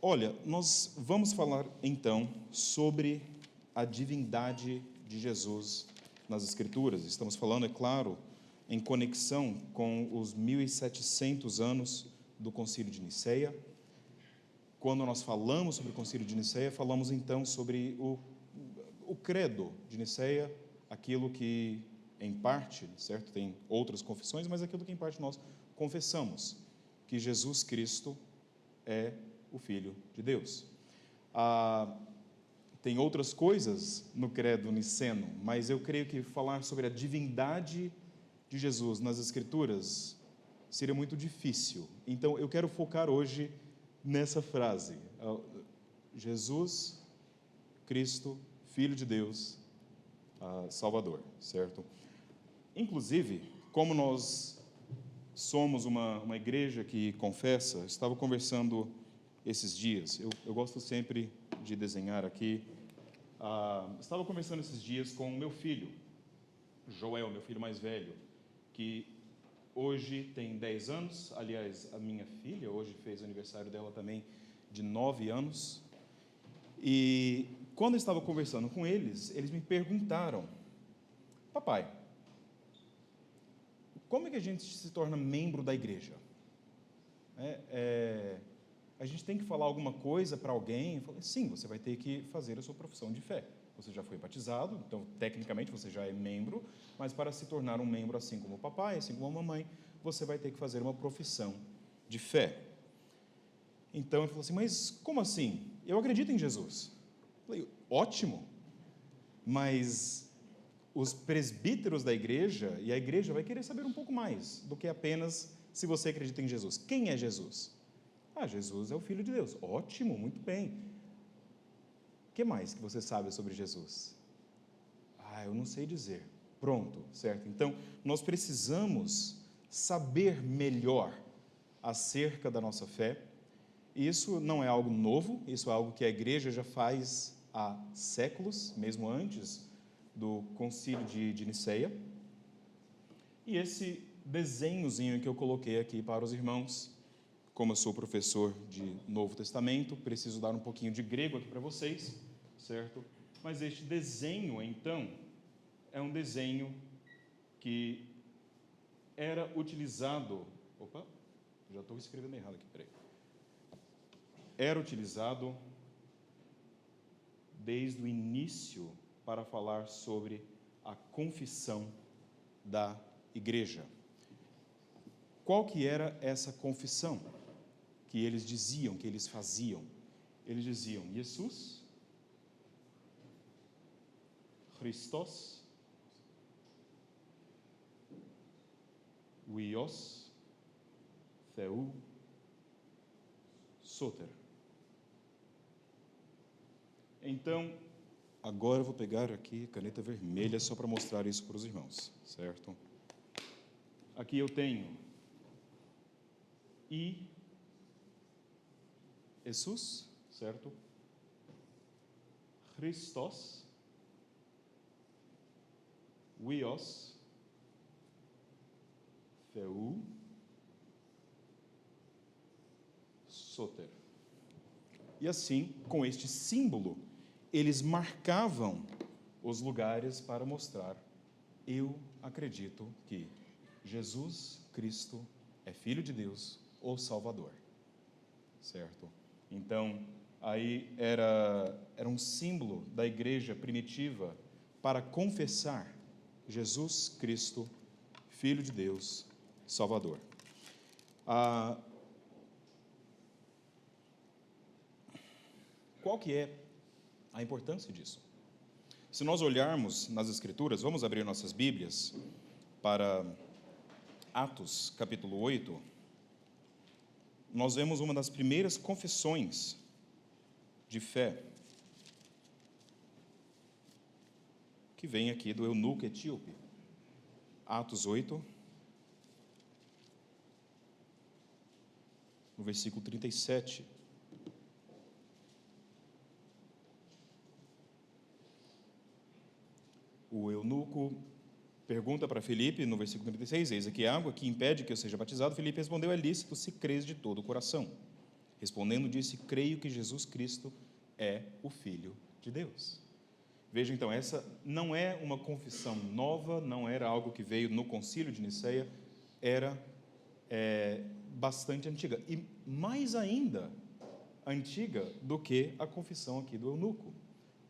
Olha, nós vamos falar então sobre a divindade de Jesus nas Escrituras. Estamos falando, é claro, em conexão com os 1700 anos do Concílio de Nicéia. Quando nós falamos sobre o Concílio de Nicéia, falamos então sobre o credo de Nicéia, aquilo que, em parte, certo, tem outras confissões, mas aquilo que, em parte, nós confessamos, que Jesus Cristo é o Filho de Deus. Tem outras coisas no credo niceno, mas eu creio que falar sobre a divindade de Jesus nas Escrituras seria muito difícil. Então, eu quero focar hoje nessa frase: Jesus Cristo, Filho de Deus, Salvador, certo? Inclusive, como nós somos uma igreja que confessa, estava conversando esses dias, eu gosto sempre de desenhar aqui, estava conversando esses dias com o meu filho, Joel, meu filho mais velho, que hoje tem 10 anos, aliás, a minha filha hoje fez o aniversário dela também de 9 anos, e quando eu estava conversando com eles me perguntaram: papai, como é que a gente se torna membro da igreja? A gente tem que falar alguma coisa para alguém? Eu falei: sim, você vai ter que fazer a sua profissão de fé. Você já foi batizado, então, tecnicamente, você já é membro, mas para se tornar um membro assim como o papai, assim como a mamãe, você vai ter que fazer uma profissão de fé. Então, ele falou assim: mas como assim? Eu acredito em Jesus. Eu falei: ótimo, mas os presbíteros da igreja, e a igreja vai querer saber um pouco mais do que apenas se você acredita em Jesus. Quem é Jesus? Jesus é o Filho de Deus. Ótimo, muito bem. O que mais que você sabe sobre Jesus? Eu não sei dizer. Pronto, certo? Então, nós precisamos saber melhor acerca da nossa fé. E isso não é algo novo, isso é algo que a igreja já faz há séculos, mesmo antes do Concílio de Nicéia. E esse desenhozinho que eu coloquei aqui para os irmãos, como eu sou professor de Novo Testamento, preciso dar um pouquinho de grego aqui para vocês, certo? Mas este desenho, então, é um desenho que era utilizado... Opa, já estou escrevendo errado aqui, peraí. Era utilizado desde o início para falar sobre a confissão da igreja. Qual que era essa confissão que eles diziam, que eles faziam? Eles diziam: Jesus, Christos, Huios, Theou, Soter. Então, agora eu vou pegar aqui caneta vermelha só para mostrar isso para os irmãos, certo? Aqui eu tenho Jesus, certo? Christos, Huios, Theou, Soter. E assim, com este símbolo, eles marcavam os lugares para mostrar: eu acredito que Jesus Cristo é Filho de Deus ou Salvador, certo? Então, aí era um símbolo da igreja primitiva para confessar Jesus Cristo, Filho de Deus, Salvador. Qual que é a importância disso? Se nós olharmos nas Escrituras, vamos abrir nossas Bíblias para Atos, capítulo 8, nós vemos uma das primeiras confissões de fé que vem aqui do eunuco etíope. Atos 8, no versículo 37. O eunuco pergunta para Filipe, no versículo 36, eis aqui a água que impede que eu seja batizado. Filipe respondeu: é lícito se crês de todo o coração. Respondendo, disse: creio que Jesus Cristo é o Filho de Deus. Veja, então, essa não é uma confissão nova, não era algo que veio no Concílio de Nicéia, era bastante antiga. E mais ainda antiga do que a confissão aqui do eunuco.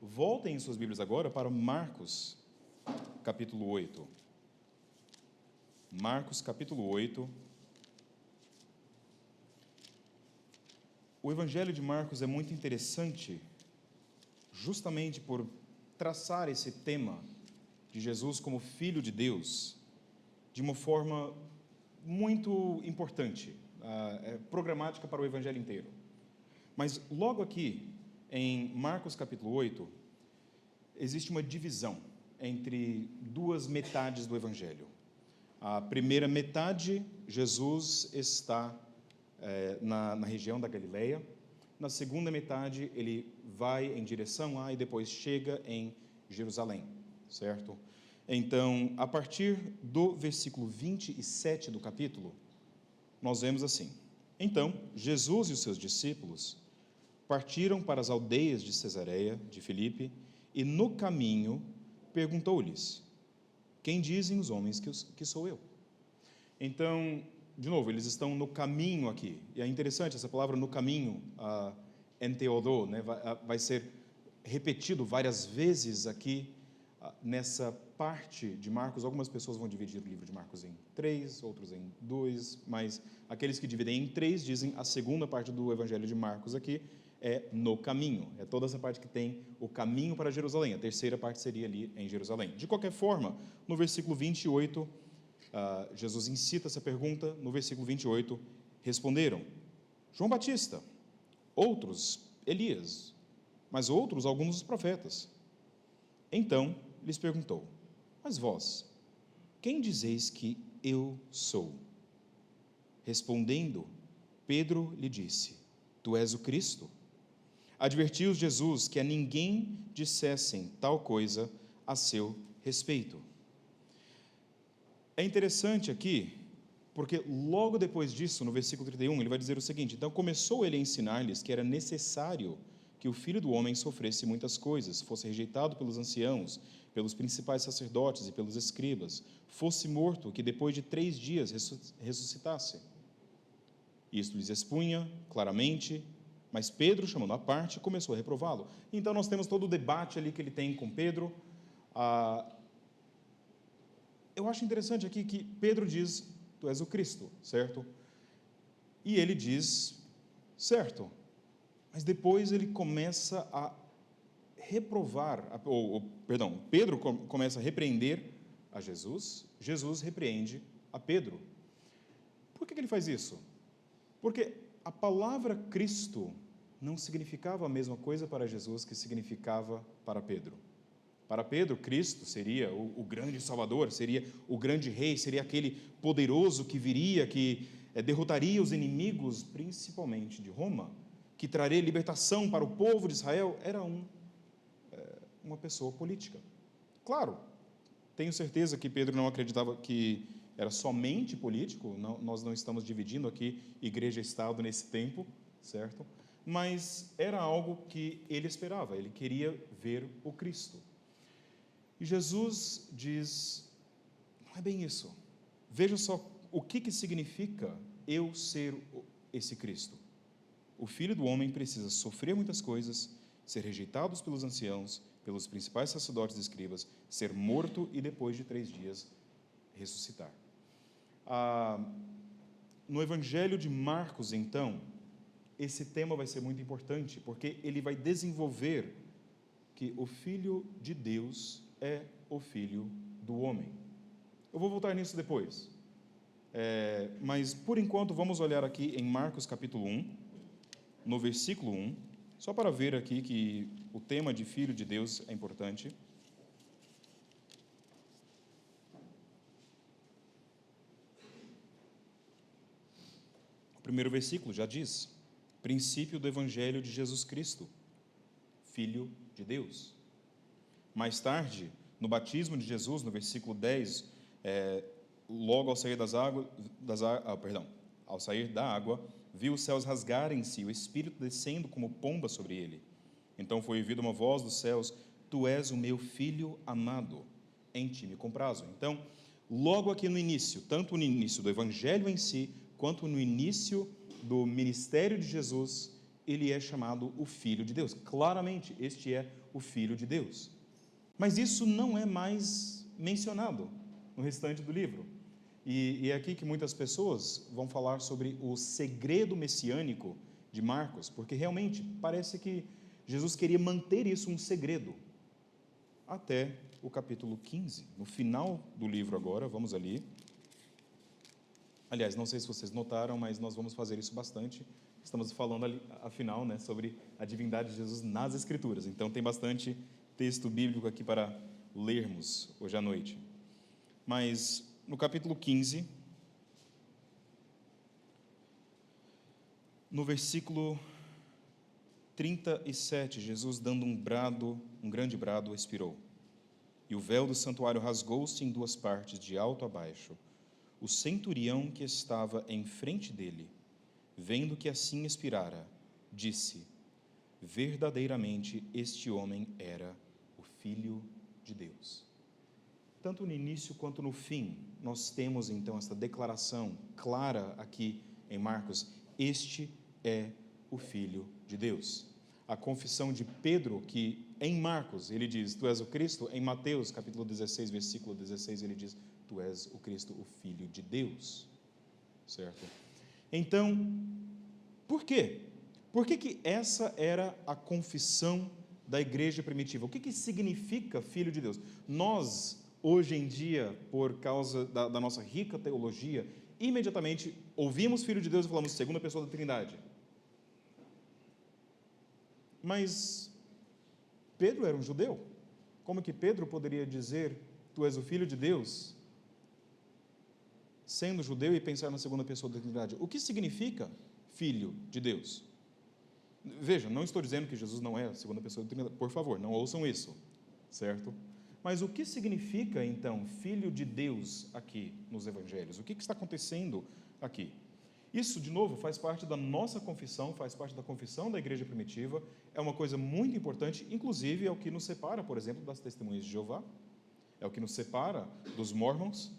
Voltem em suas Bíblias agora para Marcos, capítulo 8. Marcos, capítulo 8. O Evangelho de Marcos é muito interessante, justamente por traçar esse tema de Jesus como Filho de Deus de uma forma muito importante, programática para o Evangelho inteiro. Mas logo aqui, em Marcos capítulo 8, existe uma divisão entre duas metades do Evangelho. A primeira metade, Jesus está na região da Galileia. Na segunda metade, ele vai em direção lá e depois chega em Jerusalém, certo? Então, a partir do versículo 27 do capítulo, nós vemos assim: então, Jesus e os seus discípulos partiram para as aldeias de Cesareia de Filipe e, no caminho, perguntou-lhes: quem dizem os homens que sou eu? Então, de novo, eles estão no caminho aqui. E é interessante, essa palavra no caminho, enteodô, né, vai ser repetido várias vezes aqui nessa parte de Marcos. Algumas pessoas vão dividir o livro de Marcos em 3, outros em 2, mas aqueles que dividem em 3 dizem a segunda parte do Evangelho de Marcos aqui é no caminho. É toda essa parte que tem o caminho para Jerusalém. A terceira parte seria ali em Jerusalém. De qualquer forma, no versículo 28, Jesus incita essa pergunta. No versículo 28, responderam: João Batista, outros Elias, mas outros alguns dos profetas. Então lhes perguntou: mas vós, quem dizeis que eu sou? Respondendo, Pedro lhe disse: tu és o Cristo. Advertiu-os Jesus que a ninguém dissessem tal coisa a seu respeito. É interessante aqui, porque logo depois disso, no versículo 31, ele vai dizer o seguinte: então começou ele a ensinar-lhes que era necessário que o Filho do Homem sofresse muitas coisas, fosse rejeitado pelos anciãos, pelos principais sacerdotes e pelos escribas, fosse morto, que depois de 3 dias ressuscitasse. Isto lhes expunha claramente, mas Pedro, chamando à parte, começou a reprová-lo. Então nós temos todo o debate ali que ele tem com Pedro. Eu acho interessante aqui que Pedro diz: tu és o Cristo, certo? E ele diz: certo. Mas depois ele começa a reprovar, Pedro começa a repreender a Jesus, Jesus repreende a Pedro. Por que ele faz isso? Porque a palavra Cristo não significava a mesma coisa para Jesus que significava para Pedro. Para Pedro, Cristo seria o grande Salvador, seria o grande Rei, seria aquele poderoso que viria, que derrotaria os inimigos, principalmente de Roma, que traria libertação para o povo de Israel. Era uma pessoa política. Claro, tenho certeza que Pedro não acreditava que era somente político, nós não estamos dividindo aqui igreja e Estado nesse tempo, certo? Mas era algo que ele esperava, ele queria ver o Cristo. E Jesus diz: não é bem isso. Veja só o que significa eu ser esse Cristo. O Filho do Homem precisa sofrer muitas coisas, ser rejeitado pelos anciãos, pelos principais sacerdotes e escribas, ser morto e depois de 3 dias ressuscitar. No Evangelho de Marcos, então, esse tema vai ser muito importante, porque ele vai desenvolver que o Filho de Deus é o Filho do Homem. Eu vou voltar nisso depois. Mas, por enquanto, vamos olhar aqui em Marcos capítulo 1, no versículo 1, só para ver aqui que o tema de Filho de Deus é importante. O primeiro versículo já diz: princípio do Evangelho de Jesus Cristo, Filho de Deus. Mais tarde, no batismo de Jesus, no versículo 10, logo ao sair ao sair da água, viu os céus rasgarem-se e o Espírito descendo como pomba sobre ele. Então foi ouvida uma voz dos céus: Tu és o meu Filho amado, em ti me comprazo. Então, logo aqui no início, tanto no início do Evangelho em si, quanto no início do ministério de Jesus, ele é chamado o Filho de Deus. Claramente, este é o Filho de Deus. Mas isso não é mais mencionado no restante do livro. E é aqui que muitas pessoas vão falar sobre o segredo messiânico de Marcos, porque realmente parece que Jesus queria manter isso um segredo, até o capítulo 15. No final do livro agora, vamos ali. Aliás, não sei se vocês notaram, mas nós vamos fazer isso bastante. Estamos falando ali, afinal, né, sobre a divindade de Jesus nas Escrituras. Então tem bastante texto bíblico aqui para lermos hoje à noite. Mas no capítulo 15, no versículo 37, Jesus, dando um grande brado, expirou. E o véu do santuário rasgou-se em duas partes, de alto a baixo. O centurião que estava em frente dele, vendo que assim expirara, disse: verdadeiramente este homem era o Filho de Deus. Tanto no início quanto no fim, nós temos então esta declaração clara aqui em Marcos: este é o Filho de Deus. A confissão de Pedro, que em Marcos ele diz: Tu és o Cristo, em Mateus capítulo 16, versículo 16, ele diz: Tu és o Cristo, o Filho de Deus. Certo? Então, por quê? Por que essa era a confissão da igreja primitiva? O que significa Filho de Deus? Nós, hoje em dia, por causa da nossa rica teologia, imediatamente ouvimos Filho de Deus e falamos segunda pessoa da Trindade. Mas Pedro era um judeu. Como que Pedro poderia dizer: Tu és o Filho de Deus, sendo judeu, e pensar na segunda pessoa da Trindade? O que significa Filho de Deus? Veja, não estou dizendo que Jesus não é a segunda pessoa da Trindade. Por favor, não ouçam isso, certo? Mas o que significa, então, Filho de Deus aqui nos Evangelhos? O que está acontecendo aqui? Isso, de novo, faz parte da nossa confissão, faz parte da confissão da igreja primitiva, é uma coisa muito importante, inclusive é o que nos separa, por exemplo, das testemunhas de Jeová, é o que nos separa dos Mormons,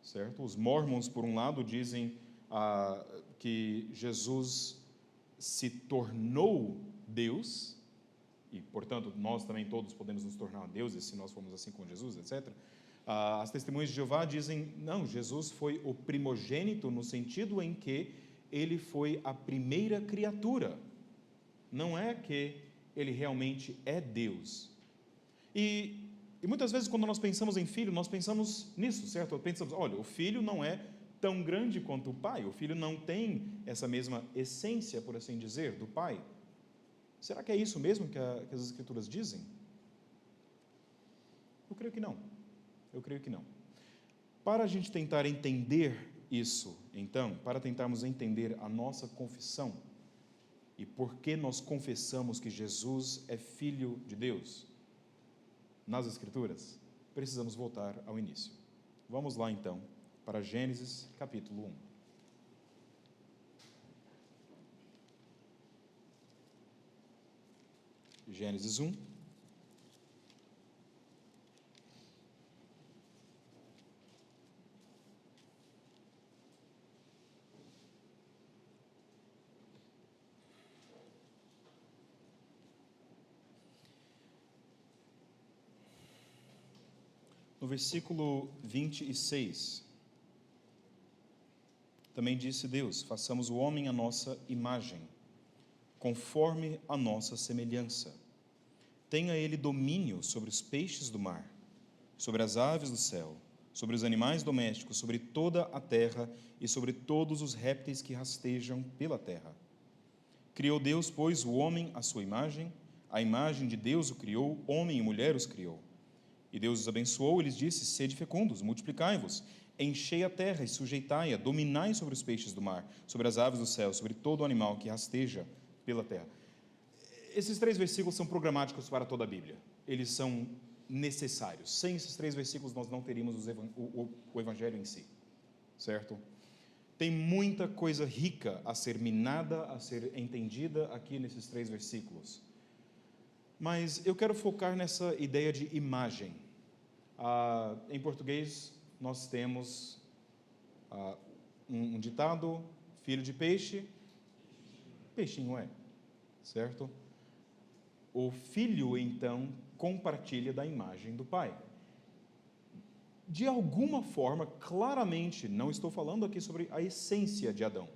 certo? Os Mormons, por um lado, dizem que Jesus se tornou Deus, e, portanto, nós também todos podemos nos tornar deuses se nós formos assim com Jesus, etc. As testemunhas de Jeová dizem: não, Jesus foi o primogênito no sentido em que ele foi a primeira criatura. Não é que ele realmente é Deus. E muitas vezes, quando nós pensamos em filho, nós pensamos nisso, certo? Pensamos: olha, o filho não é tão grande quanto o pai, o filho não tem essa mesma essência, por assim dizer, do pai. Será que é isso mesmo que as Escrituras dizem? Eu creio que não. Eu creio que não. Para a gente tentar entender isso, então, para tentarmos entender a nossa confissão e por que nós confessamos que Jesus é Filho de Deus nas Escrituras, precisamos voltar ao início. Vamos lá, então, para Gênesis, capítulo 1. Gênesis 1. No versículo 26, também disse Deus: façamos o homem à nossa imagem, conforme a nossa semelhança. Tenha ele domínio sobre os peixes do mar, sobre as aves do céu, sobre os animais domésticos, sobre toda a terra e sobre todos os répteis que rastejam pela terra. Criou Deus, pois, o homem à sua imagem, a imagem de Deus o criou, homem e mulher os criou. E Deus os abençoou e lhes disse: sede fecundos, multiplicai-vos, enchei a terra e sujeitai-a, dominai sobre os peixes do mar, sobre as aves do céu, sobre todo o animal que rasteja pela terra. Esses 3 versículos são programáticos para toda a Bíblia. Eles são necessários. Sem esses 3 versículos, nós não teríamos o Evangelho em si, certo? Tem muita coisa rica a ser minada, a ser entendida aqui nesses 3 versículos. Mas eu quero focar nessa ideia de imagem. Em português, nós temos um ditado: filho de peixe, peixinho é, certo? O filho, então, compartilha da imagem do pai. De alguma forma, claramente, não estou falando aqui sobre a essência de Adão,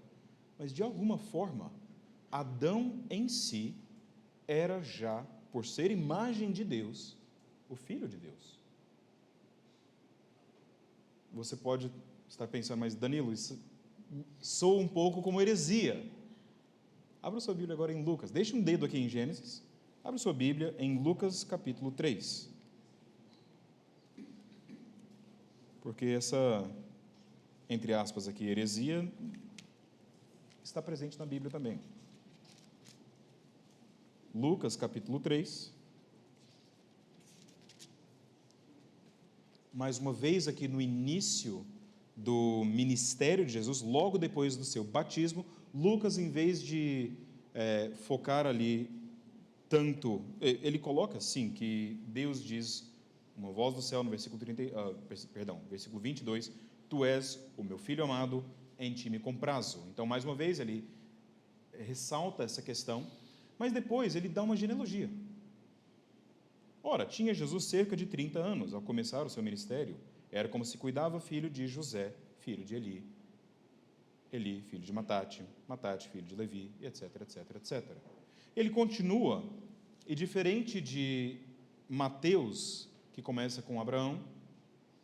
mas de alguma forma, Adão em si era já, por ser imagem de Deus, o filho de Deus. Você pode estar pensando, mas Danilo, isso soa um pouco como heresia. Abra sua Bíblia agora em Lucas, deixe um dedo aqui em Gênesis, abra sua Bíblia em Lucas capítulo 3. Porque essa, entre aspas aqui, heresia, está presente na Bíblia também. Lucas, capítulo 3. Mais uma vez aqui no início do ministério de Jesus, logo depois do seu batismo, Lucas, em vez de focar ali tanto, ele coloca, sim, que Deus diz, uma voz do céu, no versículo 22, tu és o meu filho amado, em ti me comprazo. Então, mais uma vez, ele ressalta essa questão, mas depois ele dá uma genealogia. Ora, tinha Jesus cerca de 30 anos ao começar o seu ministério. Era como se cuidava filho de José, filho de Eli, Eli, filho de Matate, Matate, filho de Levi, etc, etc, etc. Ele continua, e diferente de Mateus, que começa com Abraão,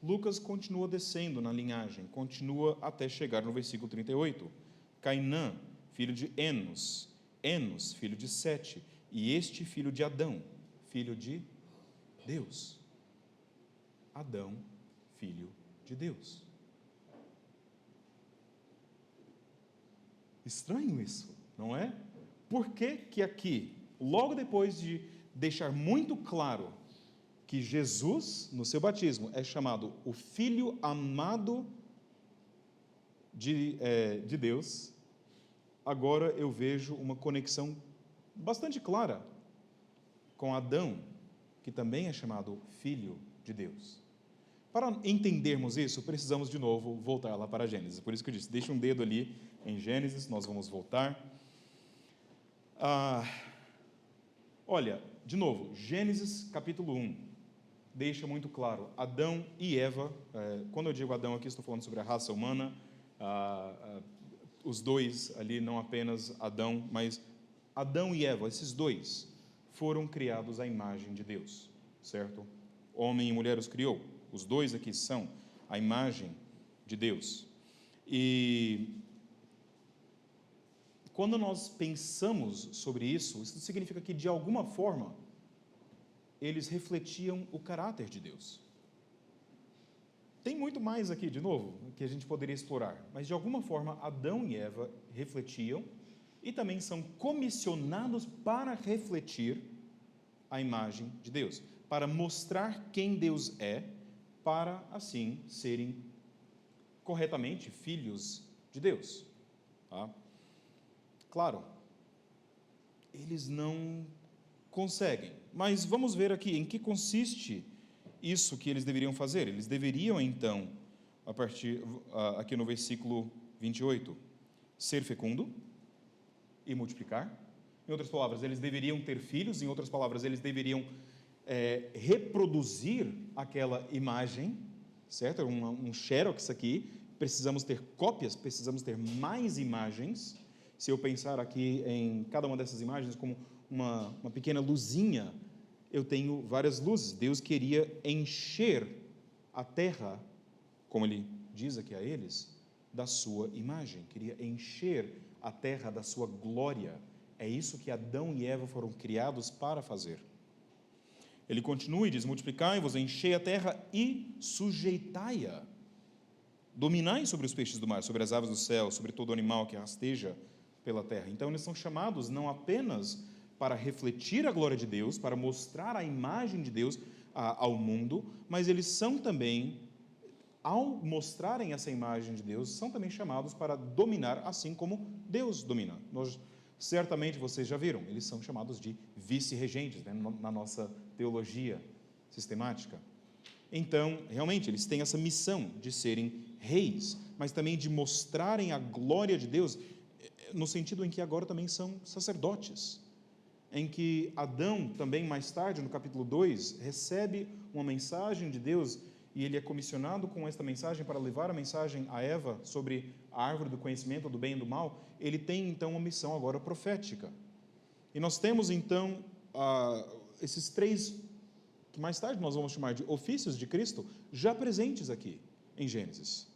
Lucas continua descendo na linhagem, continua até chegar no versículo 38. Cainã, filho de Enos, Enos, filho de Sete, e este filho de Adão, filho de Deus. Adão, filho de Deus. Estranho isso, não é? Por que que aqui, logo depois de deixar muito claro que Jesus, no seu batismo, é chamado o Filho amado de Deus, agora eu vejo uma conexão bastante clara com Adão, que também é chamado Filho de Deus. Para entendermos isso, precisamos de novo voltar lá para Gênesis. Por isso que eu disse, deixa um dedo ali em Gênesis, nós vamos voltar. Olha, de novo, Gênesis capítulo 1. Deixa muito claro, Adão e Eva, quando eu digo Adão aqui, estou falando sobre a raça humana, os dois ali, não apenas Adão, mas Adão e Eva, esses dois, foram criados à imagem de Deus, certo? Homem e mulher os criou, os dois aqui são a imagem de Deus. E quando nós pensamos sobre isso significa que, de alguma forma, eles refletiam o caráter de Deus. Tem muito mais aqui, de novo, que a gente poderia explorar, mas de alguma forma Adão e Eva refletiam e também são comissionados para refletir a imagem de Deus, para mostrar quem Deus é, para assim serem corretamente filhos de Deus. Tá? Claro, eles não conseguem, mas vamos ver aqui em que consiste isso que eles deveriam fazer. Eles deveriam, então, aqui no versículo 28, ser fecundo e multiplicar. Em outras palavras, eles deveriam ter filhos. Em outras palavras, eles deveriam reproduzir aquela imagem, certo? É um xerox aqui. Precisamos ter cópias, precisamos ter mais imagens. Se eu pensar aqui em cada uma dessas imagens como uma pequena luzinha, eu tenho várias luzes. Deus queria encher a terra, como ele diz aqui a eles, da sua imagem, queria encher a terra da sua glória. É isso que Adão e Eva foram criados para fazer. Ele continua e diz, multiplicai-vos, enchei a terra e sujeitai-a. Dominai sobre os peixes do mar, sobre as aves do céu, sobre todo animal que rasteja pela terra. Então, eles são chamados não apenas para refletir a glória de Deus, para mostrar a imagem de Deus ao mundo, mas eles são também ao mostrarem essa imagem de Deus, são também chamados para dominar, assim como Deus domina. Certamente vocês já viram, eles são chamados de vice-regentes, né, na nossa teologia sistemática. Então, realmente, eles têm essa missão de serem reis, mas também de mostrarem a glória de Deus, no sentido em que agora também são sacerdotes, em que Adão, também mais tarde, no capítulo 2, recebe uma mensagem de Deus, e ele é comissionado com esta mensagem para levar a mensagem a Eva sobre a árvore do conhecimento do bem e do mal. Ele tem, então, uma missão agora profética. E nós temos, então, esses três, que mais tarde nós vamos chamar de ofícios de Cristo, já presentes aqui em Gênesis.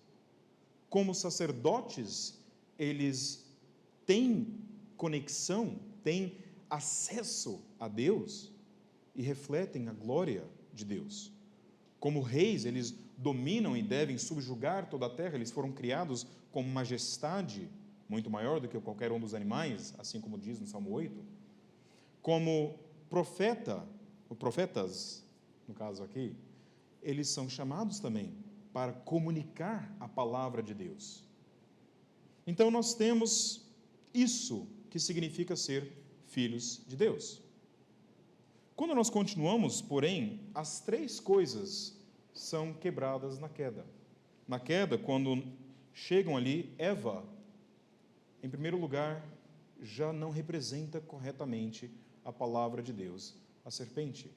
Como sacerdotes, eles têm conexão, têm acesso a Deus e refletem a glória de Deus. Como reis, eles dominam e devem subjugar toda a terra, eles foram criados com majestade muito maior do que qualquer um dos animais, assim como diz no Salmo 8. Como profetas, no caso aqui, eles são chamados também para comunicar a palavra de Deus. Então nós temos isso que significa ser filhos de Deus. Quando nós continuamos, porém, as três coisas são quebradas na queda. Na queda, quando chegam ali, Eva, em primeiro lugar, já não representa corretamente a palavra de Deus, a serpente,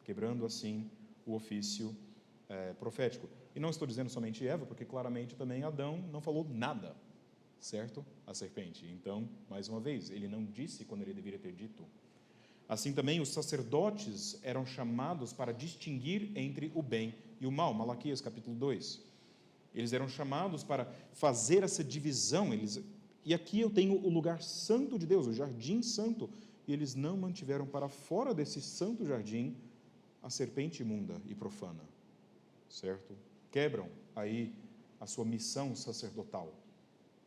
quebrando assim o ofício profético. E não estou dizendo somente Eva, porque claramente também Adão não falou nada, certo? A serpente. Então, mais uma vez, ele não disse quando ele deveria ter dito. Assim também os sacerdotes eram chamados para distinguir entre o bem e o mal. Malaquias capítulo 2. Eles eram chamados para fazer essa divisão. E aqui eu tenho o lugar santo de Deus, o jardim santo. E eles não mantiveram para fora desse santo jardim a serpente imunda e profana. Certo? Quebram aí a sua missão sacerdotal.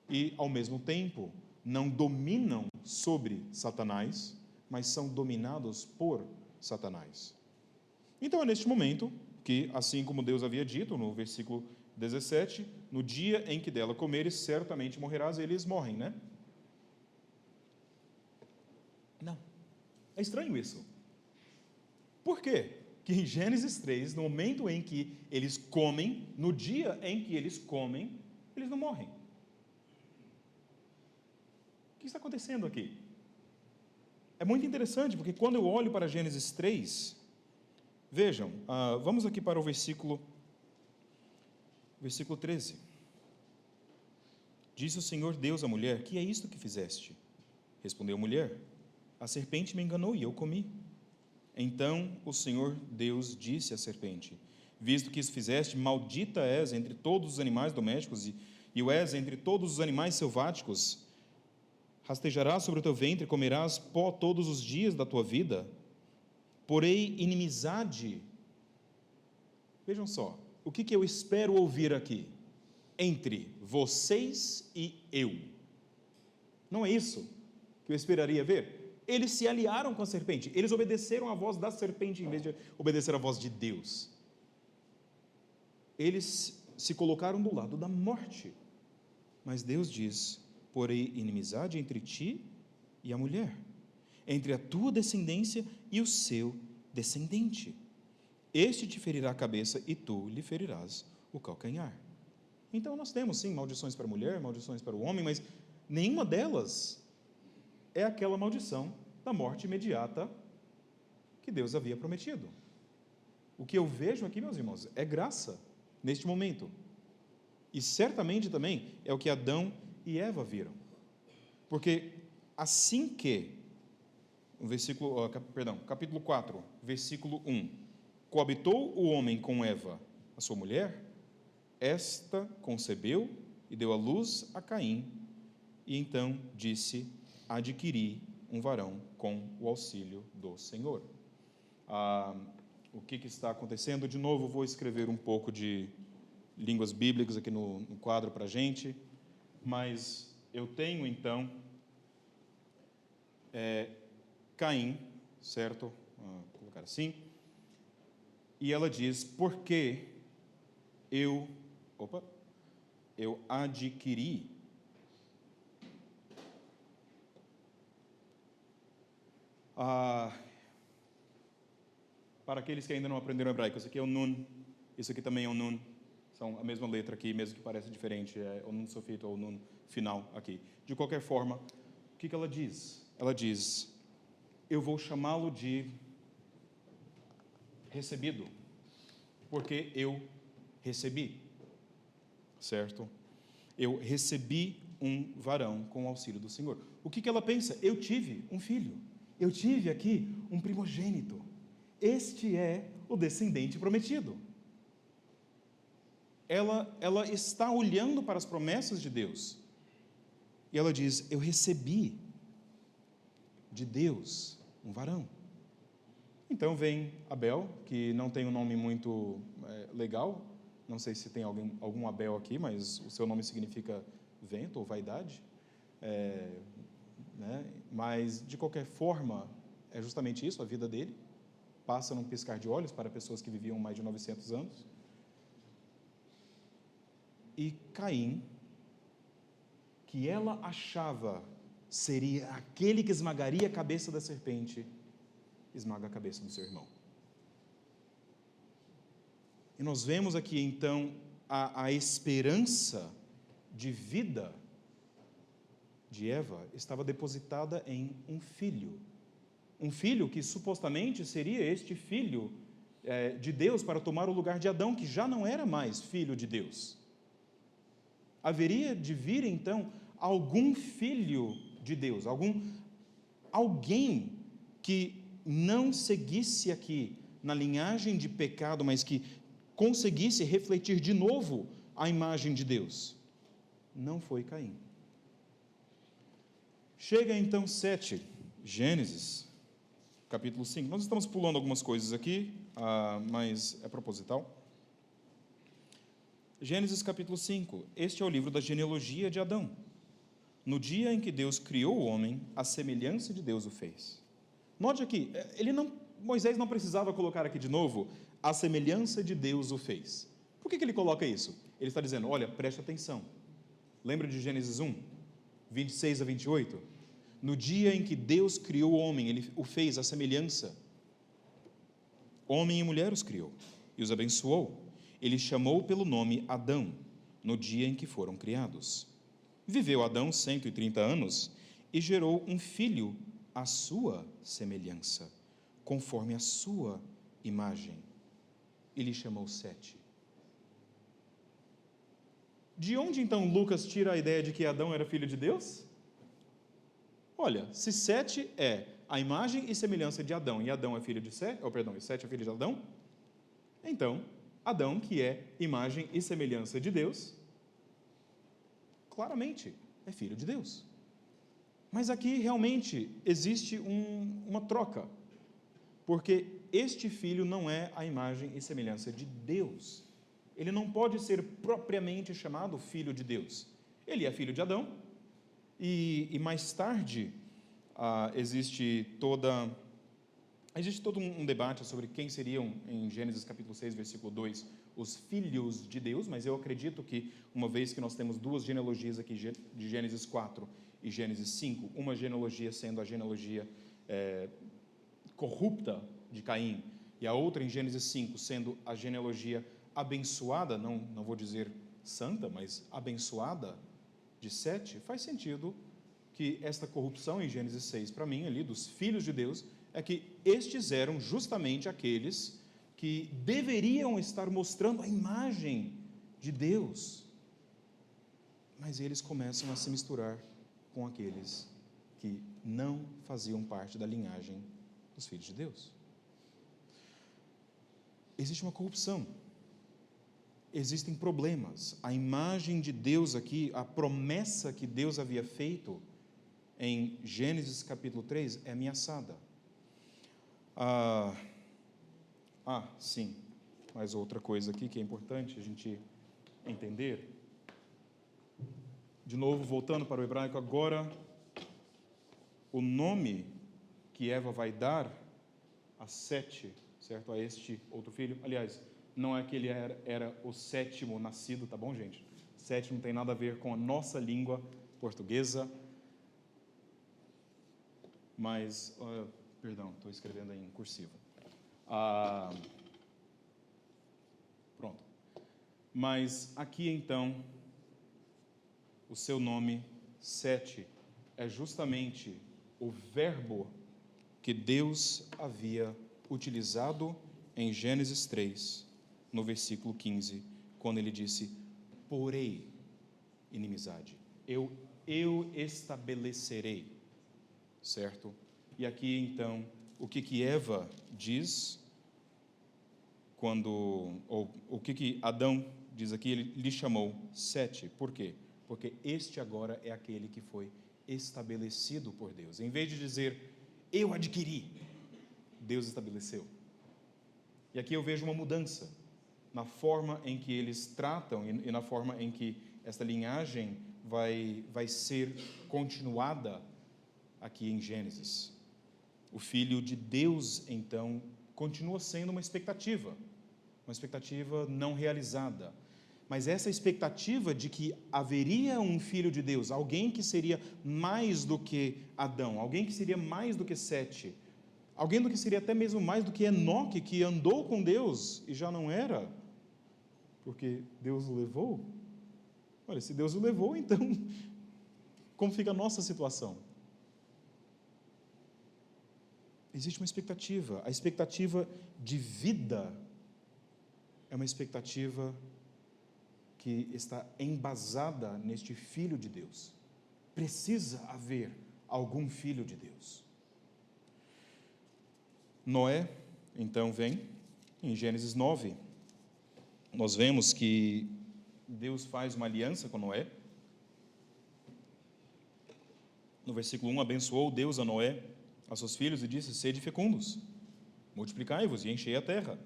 E, ao mesmo tempo, não dominam sobre Satanás, mas são dominados por Satanás. Então é neste momento que, assim como Deus havia dito no versículo 17, no dia em que dela comeres, certamente morrerás, eles morrem, né? Não. É estranho isso. Por quê? Que em Gênesis 3, no momento em que eles comem, no dia em que eles comem, eles não morrem. O que está acontecendo aqui? É muito interessante, porque quando eu olho para Gênesis 3, vejam, vamos aqui para o versículo 13. Disse o Senhor Deus à mulher: que é isto que fizeste? Respondeu a mulher: a serpente me enganou e eu comi. Então o Senhor Deus disse à serpente: visto que isso fizeste, maldita és entre todos os animais domésticos e o és entre todos os animais selváticos. Rastejarás sobre o teu ventre e comerás pó todos os dias da tua vida. Porém, inimizade. Vejam só, o que eu espero ouvir aqui? Entre vocês e eu. Não é isso que eu esperaria ver? Eles se aliaram com a serpente, eles obedeceram à voz da serpente em vez de obedecer à voz de Deus. Eles se colocaram do lado da morte. Mas Deus diz: porém inimizade entre ti e a mulher, entre a tua descendência e o seu descendente. Este te ferirá a cabeça e tu lhe ferirás o calcanhar. Então nós temos sim maldições para a mulher, maldições para o homem, mas nenhuma delas é aquela maldição da morte imediata que Deus havia prometido. O que eu vejo aqui, meus irmãos, é graça neste momento. E certamente também é o que Adão e Eva viram. Porque assim que, capítulo 4, versículo 1, coabitou o homem com Eva, a sua mulher, esta concebeu e deu à luz a Caim, e então disse: adquiri um varão com o auxílio do Senhor. O que está acontecendo? De novo, vou escrever um pouco de línguas bíblicas aqui no quadro para a gente, mas eu tenho, então, Caim, certo? Vou colocar assim. E ela diz: porque eu eu adquiri para aqueles que ainda não aprenderam hebraico, isso aqui é o nun, isso aqui também é o nun, são a mesma letra aqui, mesmo que pareça diferente, é o nun sofito ou o nun final aqui. De qualquer forma, o que ela diz? Ela diz, eu vou chamá-lo de recebido, porque eu recebi, certo? Eu recebi um varão com o auxílio do Senhor. O que ela pensa? Eu tive um filho, eu tive aqui um primogênito, este é o descendente prometido. Ela está olhando para as promessas de Deus, e ela diz, eu recebi de Deus um varão. Então vem Abel, que não tem um nome muito legal, não sei se tem algum Abel aqui, mas o seu nome significa vento ou vaidade, né? Mas de qualquer forma, é justamente isso, a vida dele, passa num piscar de olhos para pessoas que viviam mais de 900 anos. E Caim, que ela achava seria aquele que esmagaria a cabeça da serpente, esmaga a cabeça do seu irmão. E nós vemos aqui, então, a esperança de vida de Eva estava depositada em um filho que supostamente seria este filho de Deus para tomar o lugar de Adão, que já não era mais filho de Deus. Haveria de vir, então, algum filho de Deus, alguém que não seguisse aqui na linhagem de pecado, mas que conseguisse refletir de novo a imagem de Deus. Não foi Caim. Chega então Gênesis, capítulo 5. Nós estamos pulando algumas coisas aqui, mas é proposital. Gênesis capítulo 5. Este é o livro da genealogia de Adão. No dia em que Deus criou o homem, a semelhança de Deus o fez. Note aqui, Moisés não precisava colocar aqui de novo, a semelhança de Deus o fez. Por que ele coloca isso? Ele está dizendo, olha, preste atenção. Lembra de Gênesis 1, 26 a 28? No dia em que Deus criou o homem, ele o fez à semelhança. Homem e mulher os criou e os abençoou. Ele chamou pelo nome Adão, no dia em que foram criados. Viveu Adão 130 anos e gerou um filho à sua semelhança, conforme a sua imagem. E lhe chamou Sete. De onde então Lucas tira a ideia de que Adão era filho de Deus? Olha, se Sete é a imagem e semelhança de Adão, e Adão é filho de Sete, e Sete é filho de Adão, então Adão, que é imagem e semelhança de Deus, claramente é filho de Deus. Mas aqui realmente existe uma troca, porque este filho não é a imagem e semelhança de Deus. Ele não pode ser propriamente chamado filho de Deus. Ele é filho de Adão, e mais tarde existe todo um debate sobre quem seriam, em Gênesis capítulo 6, versículo 2, os filhos de Deus, mas eu acredito que, uma vez que nós temos duas genealogias aqui, de Gênesis 4 e Gênesis 5, uma genealogia sendo a genealogia corrupta de Caim, e a outra em Gênesis 5 sendo a genealogia abençoada, não vou dizer santa, mas abençoada de Sete, faz sentido que esta corrupção em Gênesis 6, para mim, ali, dos filhos de Deus, é que estes eram justamente aqueles que deveriam estar mostrando a imagem de Deus, mas eles começam a se misturar com aqueles que não faziam parte da linhagem dos filhos de Deus. Existe uma corrupção, existem problemas. A imagem de Deus aqui, a promessa que Deus havia feito em Gênesis capítulo 3 é ameaçada. Sim, mais outra coisa aqui que é importante a gente entender. De novo, voltando para o hebraico, agora, o nome que Eva vai dar a Sete, certo? A este outro filho. Aliás, não é que ele era o sétimo nascido, tá bom, gente? Sétimo não tem nada a ver com a nossa língua portuguesa, mas, perdão, estou escrevendo aí em cursivo. Pronto. Mas aqui então, o seu nome, Sete, é justamente o verbo que Deus havia utilizado em Gênesis 3, no versículo 15, quando ele disse: porei inimizade, eu estabelecerei, certo? E aqui então, o que Eva diz ou o que Adão diz aqui, ele lhe chamou Sete, por quê? Porque este agora é aquele que foi estabelecido por Deus. Em vez de dizer, eu adquiri, Deus estabeleceu. E aqui eu vejo uma mudança na forma em que eles tratam e na forma em que esta linhagem vai ser continuada aqui em Gênesis. O Filho de Deus, então, continua sendo uma expectativa não realizada. Mas essa expectativa de que haveria um Filho de Deus, alguém que seria mais do que Adão, alguém que seria mais do que Sete, alguém que seria até mesmo mais do que Enoque, que andou com Deus e já não era, porque Deus o levou. Olha, se Deus o levou, então, como fica a nossa situação? Existe uma expectativa. A expectativa de vida é uma expectativa que está embasada neste Filho de Deus. Precisa haver algum Filho de Deus. Noé, então, vem, em Gênesis 9, nós vemos que Deus faz uma aliança com Noé. No versículo 1, abençoou Deus a Noé, a seus filhos, e disse: sede fecundos, multiplicai-vos e enchei a terra.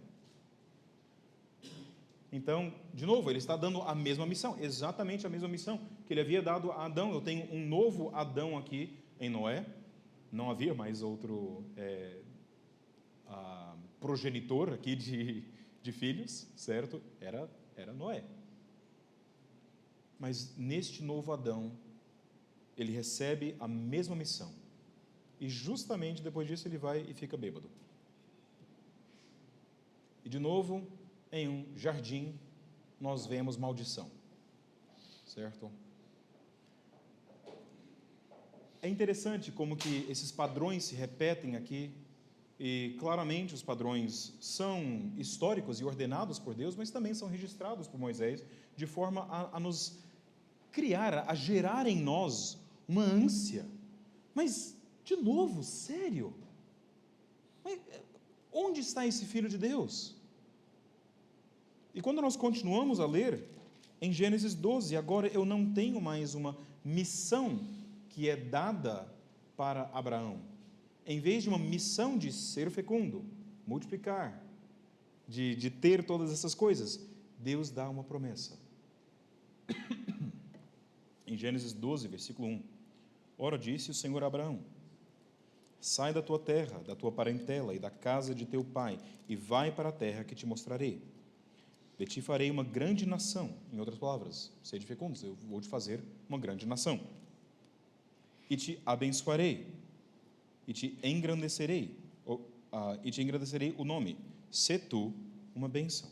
Então, de novo, ele está dando a mesma missão, exatamente a mesma missão que ele havia dado a Adão. Eu tenho um novo Adão aqui em Noé, não havia mais outro progenitor aqui de filhos, certo? Era Noé. Mas neste novo Adão, ele recebe a mesma missão. E justamente depois disso ele vai e fica bêbado. E de novo, em um jardim, nós vemos maldição, certo? É interessante como que esses padrões se repetem aqui, e claramente os padrões são históricos e ordenados por Deus, mas também são registrados por Moisés, de forma a nos criar, a gerar em nós uma ânsia. Mas, de novo, sério? Mas, onde está esse Filho de Deus? E quando nós continuamos a ler, em Gênesis 12, agora eu não tenho mais uma missão que é dada para Abraão. Em vez de uma missão de ser fecundo, multiplicar, de ter todas essas coisas, Deus dá uma promessa. Em Gênesis 12, versículo 1, ora disse o Senhor a Abraão: sai da tua terra, da tua parentela e da casa de teu pai, e vai para a terra que te mostrarei. De ti farei uma grande nação. Em outras palavras, sede fecundos, eu vou te fazer uma grande nação. E te abençoarei, e te engrandecerei o nome. Sê tu uma bênção.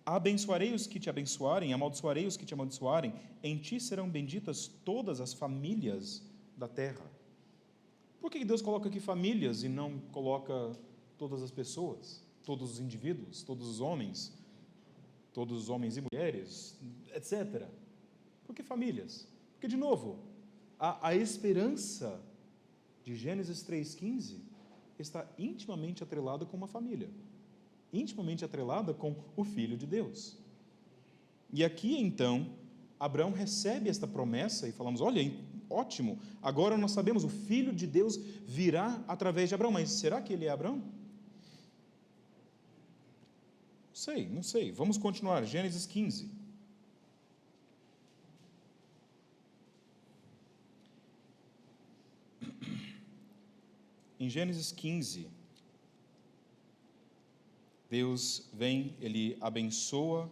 Abençoarei os que te abençoarem, amaldiçoarei os que te amaldiçoarem. Em ti serão benditas todas as famílias da terra. Por que Deus coloca aqui famílias e não coloca todas as pessoas, todos os indivíduos, todos os homens e mulheres, etc.? Por que famílias? Porque, de novo, a esperança de Gênesis 3,15 está intimamente atrelada com uma família, intimamente atrelada com o Filho de Deus. E aqui, então, Abraão recebe esta promessa e falamos: olha, ótimo, agora nós sabemos, o Filho de Deus virá através de Abraão. Mas será que ele é Abraão? Não sei. Vamos continuar. Gênesis 15. Em Gênesis 15, Deus vem, ele abençoa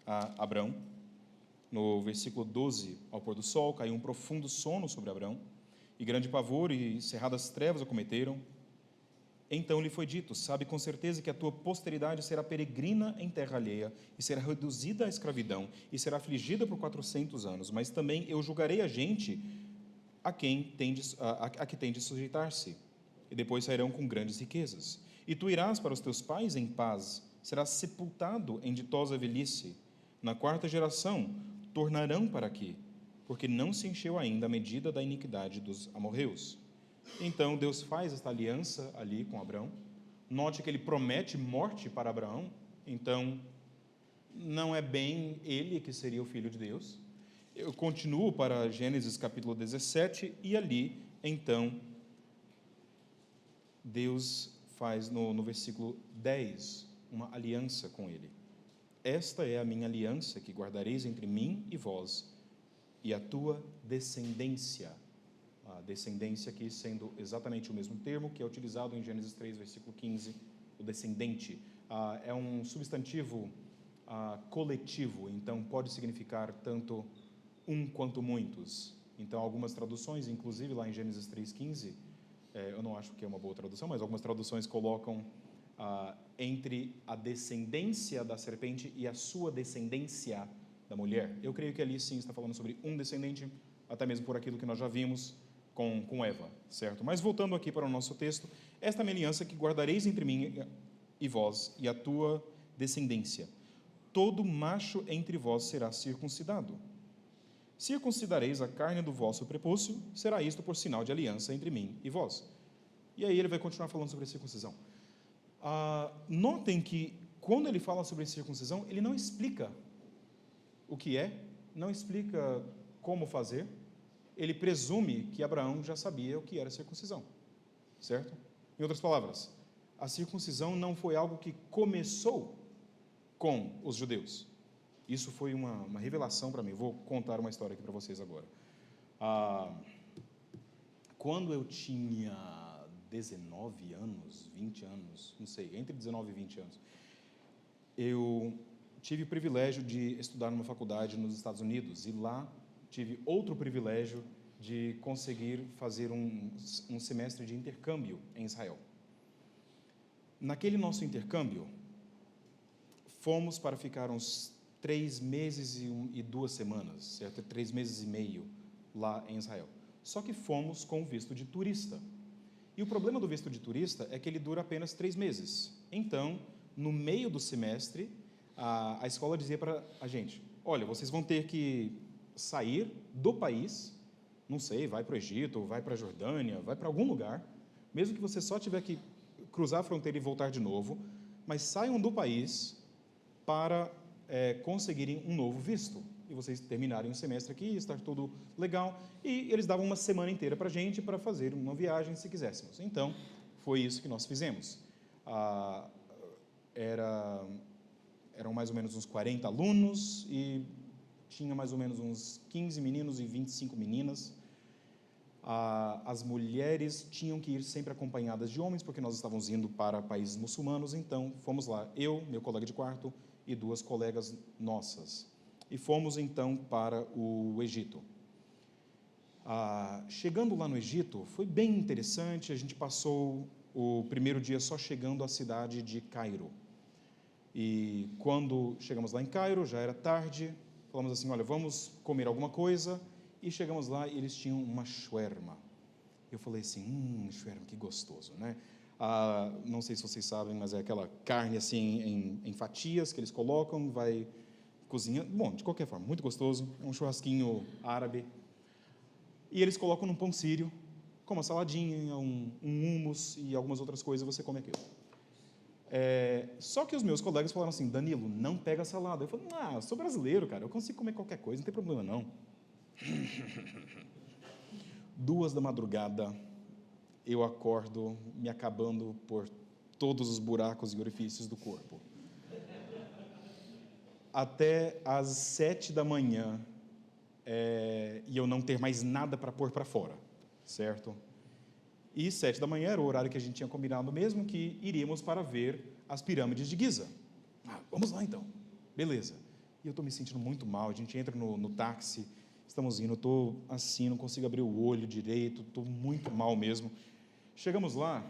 a Abrão. No versículo 12, ao pôr do sol, caiu um profundo sono sobre Abrão, e grande pavor e cerradas trevas acometeram. Então lhe foi dito: sabe com certeza que a tua posteridade será peregrina em terra alheia, e será reduzida à escravidão, e será afligida por 400 anos, mas também eu julgarei a gente a que tem de sujeitar-se, e depois sairão com grandes riquezas. E tu irás para os teus pais em paz, serás sepultado em ditosa velhice. Na quarta geração tornarão para aqui, porque não se encheu ainda a medida da iniquidade dos amorreus. Então Deus faz esta aliança ali com Abrão. Note que ele promete morte para Abraão, então não é bem ele que seria o filho de Deus. Eu continuo para Gênesis capítulo 17, e ali, então, Deus faz no versículo 10 uma aliança com ele. Esta é a minha aliança que guardareis entre mim e vós, e a tua descendência. A descendência aqui sendo exatamente o mesmo termo que é utilizado em Gênesis 3, versículo 15, o descendente. É um substantivo coletivo, então pode significar tanto um quanto muitos. Então, algumas traduções, inclusive lá em Gênesis 3,15, eu não acho que é uma boa tradução, mas algumas traduções colocam entre a descendência da serpente e a sua descendência da mulher. Eu creio que ali sim está falando sobre um descendente, até mesmo por aquilo que nós já vimos com Eva, certo? Mas voltando aqui para o nosso texto, esta é a minha aliança que guardareis entre mim e vós e a tua descendência. Todo macho entre vós será circuncidado. Circuncidareis a carne do vosso prepúcio, será isto por sinal de aliança entre mim e vós. E aí ele vai continuar falando sobre a circuncisão. Notem que, quando ele fala sobre circuncisão, ele não explica o que é, não explica como fazer, ele presume que Abraão já sabia o que era circuncisão, certo? Em outras palavras, a circuncisão não foi algo que começou com os judeus. Isso foi uma revelação para mim. Vou contar uma história aqui para vocês agora. Quando eu tinha 19 anos, 20 anos, não sei, entre 19 e 20 anos, eu tive o privilégio de estudar numa faculdade nos Estados Unidos, e lá tive outro privilégio de conseguir fazer um semestre de intercâmbio em Israel. Naquele nosso intercâmbio, fomos para ficar uns 3 meses e 2 semanas, certo? 3 meses e meio lá em Israel. Só que fomos com visto de turista. E o problema do visto de turista é que ele dura apenas 3 meses. Então, no meio do semestre, a escola dizia para a gente: olha, vocês vão ter que sair do país, não sei, vai para o Egito, vai para a Jordânia, vai para algum lugar, mesmo que você só tiver que cruzar a fronteira e voltar de novo, mas saiam do país para conseguirem um novo visto, e vocês terminarem o semestre aqui, estar tudo legal, e eles davam uma semana inteira para a gente para fazer uma viagem, se quiséssemos. Então, foi isso que nós fizemos. Eram mais ou menos uns 40 alunos, e tinha mais ou menos uns 15 meninos e 25 meninas. As mulheres tinham que ir sempre acompanhadas de homens, porque nós estávamos indo para países muçulmanos, então fomos lá, eu, meu colega de quarto e 2 colegas nossas. E fomos então para o Egito. Chegando lá no Egito, foi bem interessante. A gente passou o primeiro dia só chegando à cidade de Cairo. E quando chegamos lá em Cairo, já era tarde, falamos assim: olha, vamos comer alguma coisa. E chegamos lá e eles tinham uma shawarma. Eu falei assim: shawarma, que gostoso, né? Não sei se vocês sabem, mas é aquela carne assim em fatias que eles colocam, vai cozinhando. Bom, de qualquer forma, muito gostoso. É um churrasquinho árabe. E eles colocam num pão sírio, com uma saladinha, um hummus e algumas outras coisas, você come aquilo. Só que os meus colegas falaram assim: Danilo, não pega salada. Eu falei: eu sou brasileiro, cara, eu consigo comer qualquer coisa, não tem problema não. 2 da madrugada, eu acordo me acabando por todos os buracos e orifícios do corpo. Até às 7 da manhã, e eu não ter mais nada para pôr para fora, certo? E 7 da manhã era o horário que a gente tinha combinado mesmo, que iríamos para ver as pirâmides de Giza. Vamos lá então. Beleza. E eu estou me sentindo muito mal, a gente entra no táxi, estamos indo, eu estou assim, não consigo abrir o olho direito, estou muito mal mesmo. Chegamos lá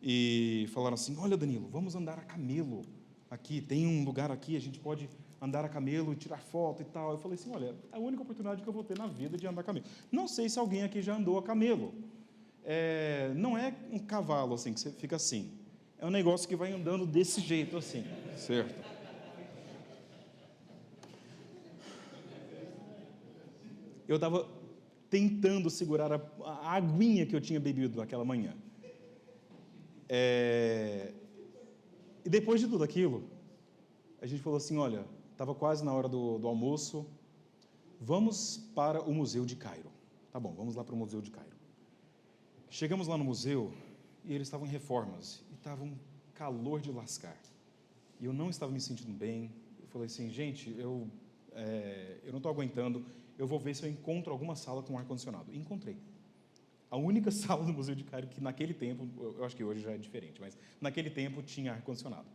e falaram assim, olha Danilo, vamos andar a camelo aqui, tem um lugar aqui, a gente pode andar a camelo e tirar foto e tal. Eu falei assim, olha, é a única oportunidade que eu vou ter na vida de andar a camelo. Não sei se alguém aqui já andou a camelo. Não é um cavalo assim, que você fica assim. É um negócio que vai andando desse jeito assim, certo? Eu estava tentando segurar a aguinha que eu tinha bebido naquela manhã. E depois de tudo aquilo, a gente falou assim, olha, estava quase na hora do almoço, vamos para o Museu de Cairo. Tá bom, vamos lá para o Museu de Cairo. Chegamos lá no museu e eles estavam em reformas e estava um calor de lascar. E eu não estava me sentindo bem. Eu falei assim, gente, eu não estou aguentando, eu vou ver se eu encontro alguma sala com ar-condicionado. E encontrei. A única sala do Museu de Cairo que naquele tempo, eu acho que hoje já é diferente, mas naquele tempo tinha ar-condicionado.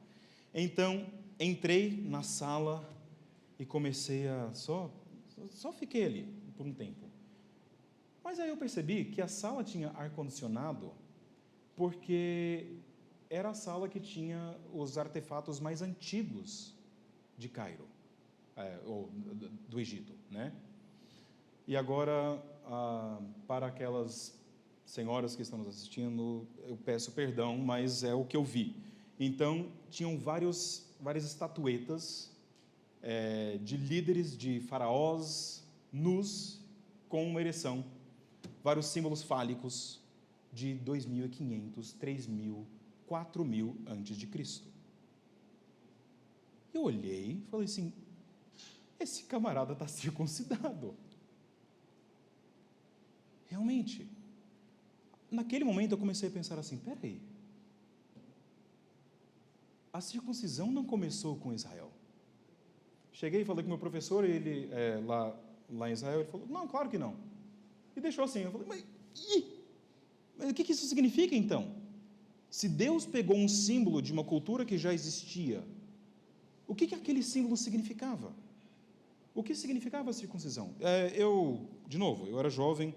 Então, entrei na sala e comecei a... Só fiquei ali por um tempo. Mas aí eu percebi que a sala tinha ar-condicionado porque era a sala que tinha os artefatos mais antigos de Cairo, ou do Egito, né? E agora, para aquelas senhoras que estão nos assistindo, eu peço perdão, mas é o que eu vi. Então, tinham várias estatuetas de líderes de faraós nus com uma ereção, vários símbolos fálicos de 2.500, 3.000, 4.000 antes de Cristo. Eu olhei e falei assim, esse camarada está circuncidado. Realmente. Naquele momento eu comecei a pensar assim, peraí, a circuncisão não começou com Israel. Cheguei e falei com o meu professor, ele lá em Israel, ele falou, não, claro que não. E deixou assim, eu falei, mas o que isso significa então? Se Deus pegou um símbolo de uma cultura que já existia, o que aquele símbolo significava? O que significava a circuncisão? De novo, eu era jovem,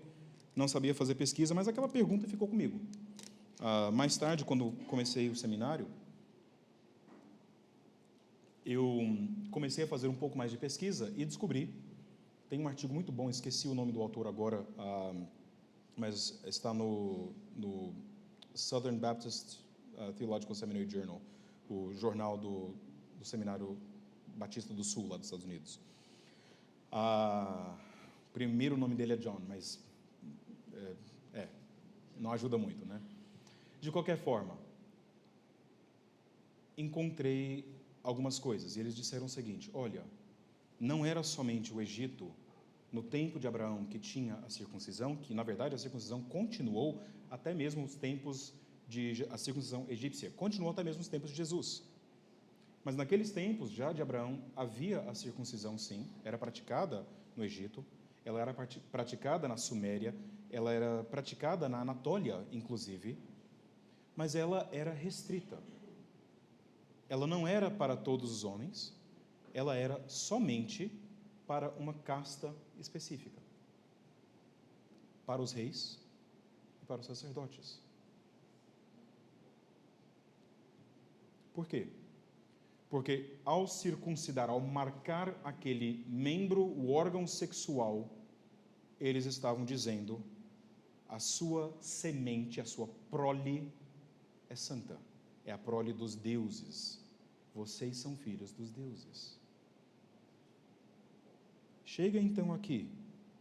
não sabia fazer pesquisa, mas aquela pergunta ficou comigo. Mais tarde, quando comecei o seminário, eu comecei a fazer um pouco mais de pesquisa e descobri, tem um artigo muito bom, esqueci o nome do autor agora, mas está no Southern Baptist Theological Seminary Journal, o jornal do Seminário Batista do Sul, lá dos Estados Unidos. O primeiro nome dele é John, mas não ajuda muito, né? De qualquer forma, encontrei algumas coisas, e eles disseram o seguinte, olha, não era somente o Egito, no tempo de Abraão, que tinha a circuncisão, que, na verdade, a circuncisão continuou até mesmo os tempos a circuncisão egípcia, continuou até mesmo os tempos de Jesus. Mas naqueles tempos, já de Abraão, havia a circuncisão, sim, era praticada no Egito, ela era praticada na Suméria, ela era praticada na Anatólia, inclusive, mas ela era restrita. Ela não era para todos os homens, ela era somente para uma casta específica, para os reis e para os sacerdotes. Por quê? Porque ao circuncidar, ao marcar aquele membro, o órgão sexual, eles estavam dizendo, a sua semente, a sua prole é santa, é a prole dos deuses. Vocês são filhos dos deuses. Chega então aqui,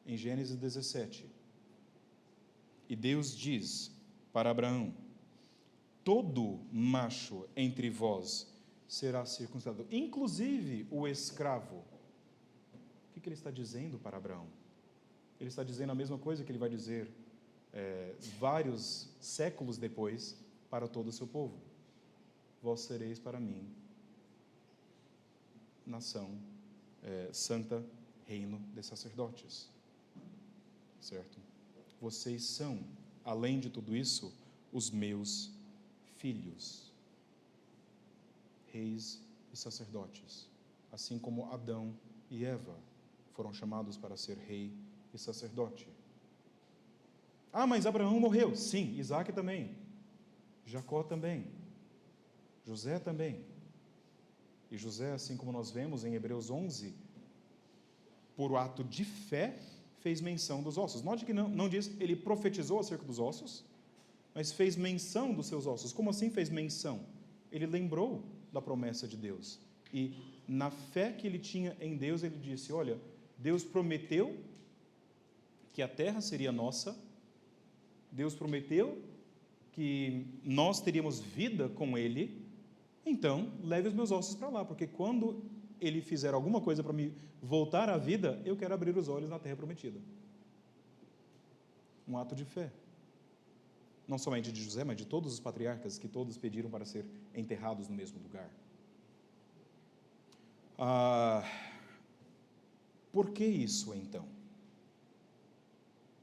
em Gênesis 17, e Deus diz para Abraão, todo macho entre vós será circuncidado, inclusive o escravo. O que ele está dizendo para Abraão? Ele está dizendo a mesma coisa que ele vai dizer vários séculos depois para todo o seu povo. Vós sereis para mim nação santa, reino de sacerdotes. Certo? Vocês são além de tudo isso, os meus filhos, reis e sacerdotes, assim como Adão e Eva foram chamados para ser rei e sacerdote. Ah, mas Abraão morreu. Sim, Isaac também, Jacó também, José também. E José, assim como nós vemos em Hebreus 11, por ato de fé, fez menção dos ossos. Note que não diz, ele profetizou acerca dos ossos, mas fez menção dos seus ossos. Como assim fez menção? Ele lembrou da promessa de Deus. E na fé que ele tinha em Deus, ele disse, olha, Deus prometeu que a terra seria nossa, Deus prometeu que nós teríamos vida com ele, então leve os meus ossos para lá, porque quando ele fizer alguma coisa para me voltar à vida, eu quero abrir os olhos na terra prometida. Um ato de fé. Não somente de José, mas de todos os patriarcas, que todos pediram para ser enterrados no mesmo lugar. Por que isso, então?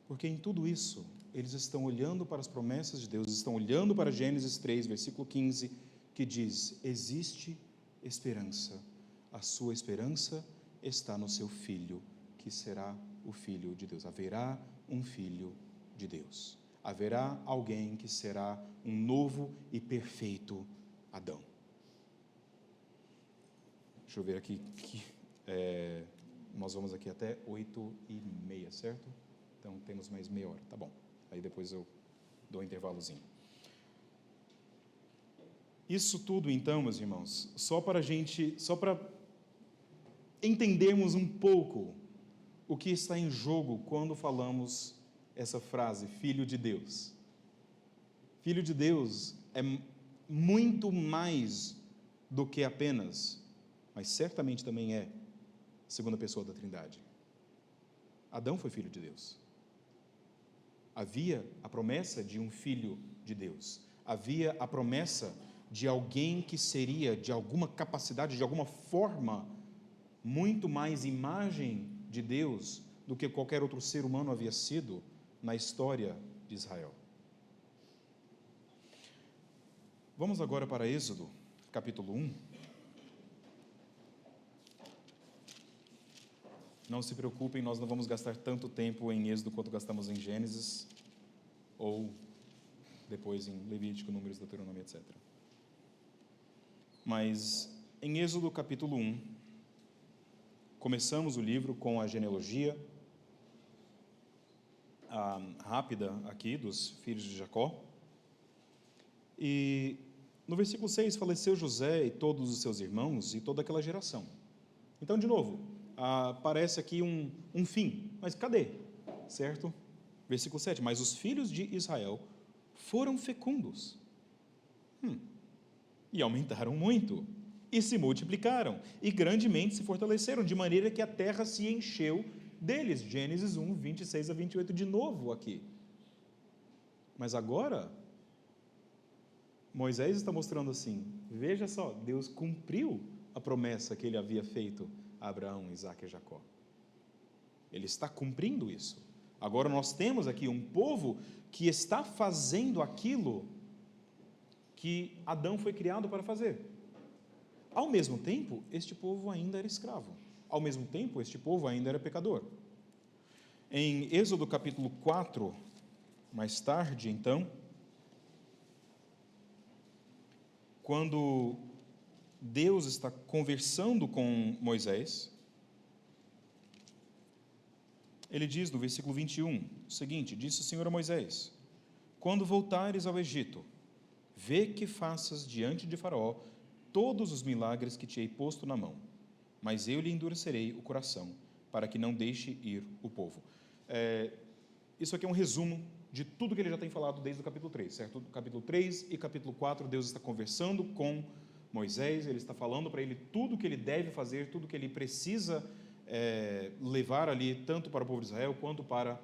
Porque em tudo isso, eles estão olhando para as promessas de Deus, estão olhando para Gênesis 3, versículo 15, que diz, existe esperança. A sua esperança está no seu Filho, que será o Filho de Deus. Haverá um Filho de Deus. Haverá alguém que será um novo e perfeito Adão. Deixa eu ver aqui, nós vamos aqui até 8h30, certo? Então, temos mais meia hora, tá bom. Aí depois eu dou um intervalozinho. Isso tudo, então, meus irmãos, só para entendermos um pouco o que está em jogo quando falamos essa frase, Filho de Deus. Filho de Deus é muito mais do que apenas, mas certamente também é, segunda pessoa da Trindade. Adão foi filho de Deus. Havia a promessa de um filho de Deus. Havia a promessa de alguém que seria, de alguma capacidade, de alguma forma, muito mais imagem de Deus do que qualquer outro ser humano havia sido na história de Israel. Vamos agora para Êxodo, capítulo 1. Não se preocupem, nós não vamos gastar tanto tempo em Êxodo quanto gastamos em Gênesis, ou depois em Levítico, Números, Deuteronômio, etc. Mas em Êxodo capítulo 1, começamos o livro com a genealogia rápida aqui dos filhos de Jacó. E no versículo 6, faleceu José e todos os seus irmãos e toda aquela geração. Então, de novo, parece aqui um fim, mas cadê? Certo? Versículo 7, mas os filhos de Israel foram fecundos e aumentaram muito, e se multiplicaram, e grandemente se fortaleceram, de maneira que a terra se encheu deles. Gênesis 1, 26 a 28, de novo aqui. Mas agora, Moisés está mostrando assim, veja só, Deus cumpriu a promessa que ele havia feito a Abraão, Isaque e Jacó. Ele está cumprindo isso. Agora nós temos aqui um povo que está fazendo aquilo que Adão foi criado para fazer. Ao mesmo tempo, este povo ainda era escravo. Ao mesmo tempo, este povo ainda era pecador. Em Êxodo capítulo 4, mais tarde, então, quando Deus está conversando com Moisés, ele diz no versículo 21, o seguinte, disse o Senhor a Moisés, quando voltares ao Egito, vê que faças diante de Faraó todos os milagres que te hei posto na mão, mas eu lhe endurecerei o coração, para que não deixe ir o povo. Isso aqui é um resumo de tudo que ele já tem falado desde o capítulo 3, certo? Do capítulo 3 e capítulo 4, Deus está conversando com Moisés, ele está falando para ele tudo que ele deve fazer, tudo que ele precisa levar ali, tanto para o povo de Israel, quanto para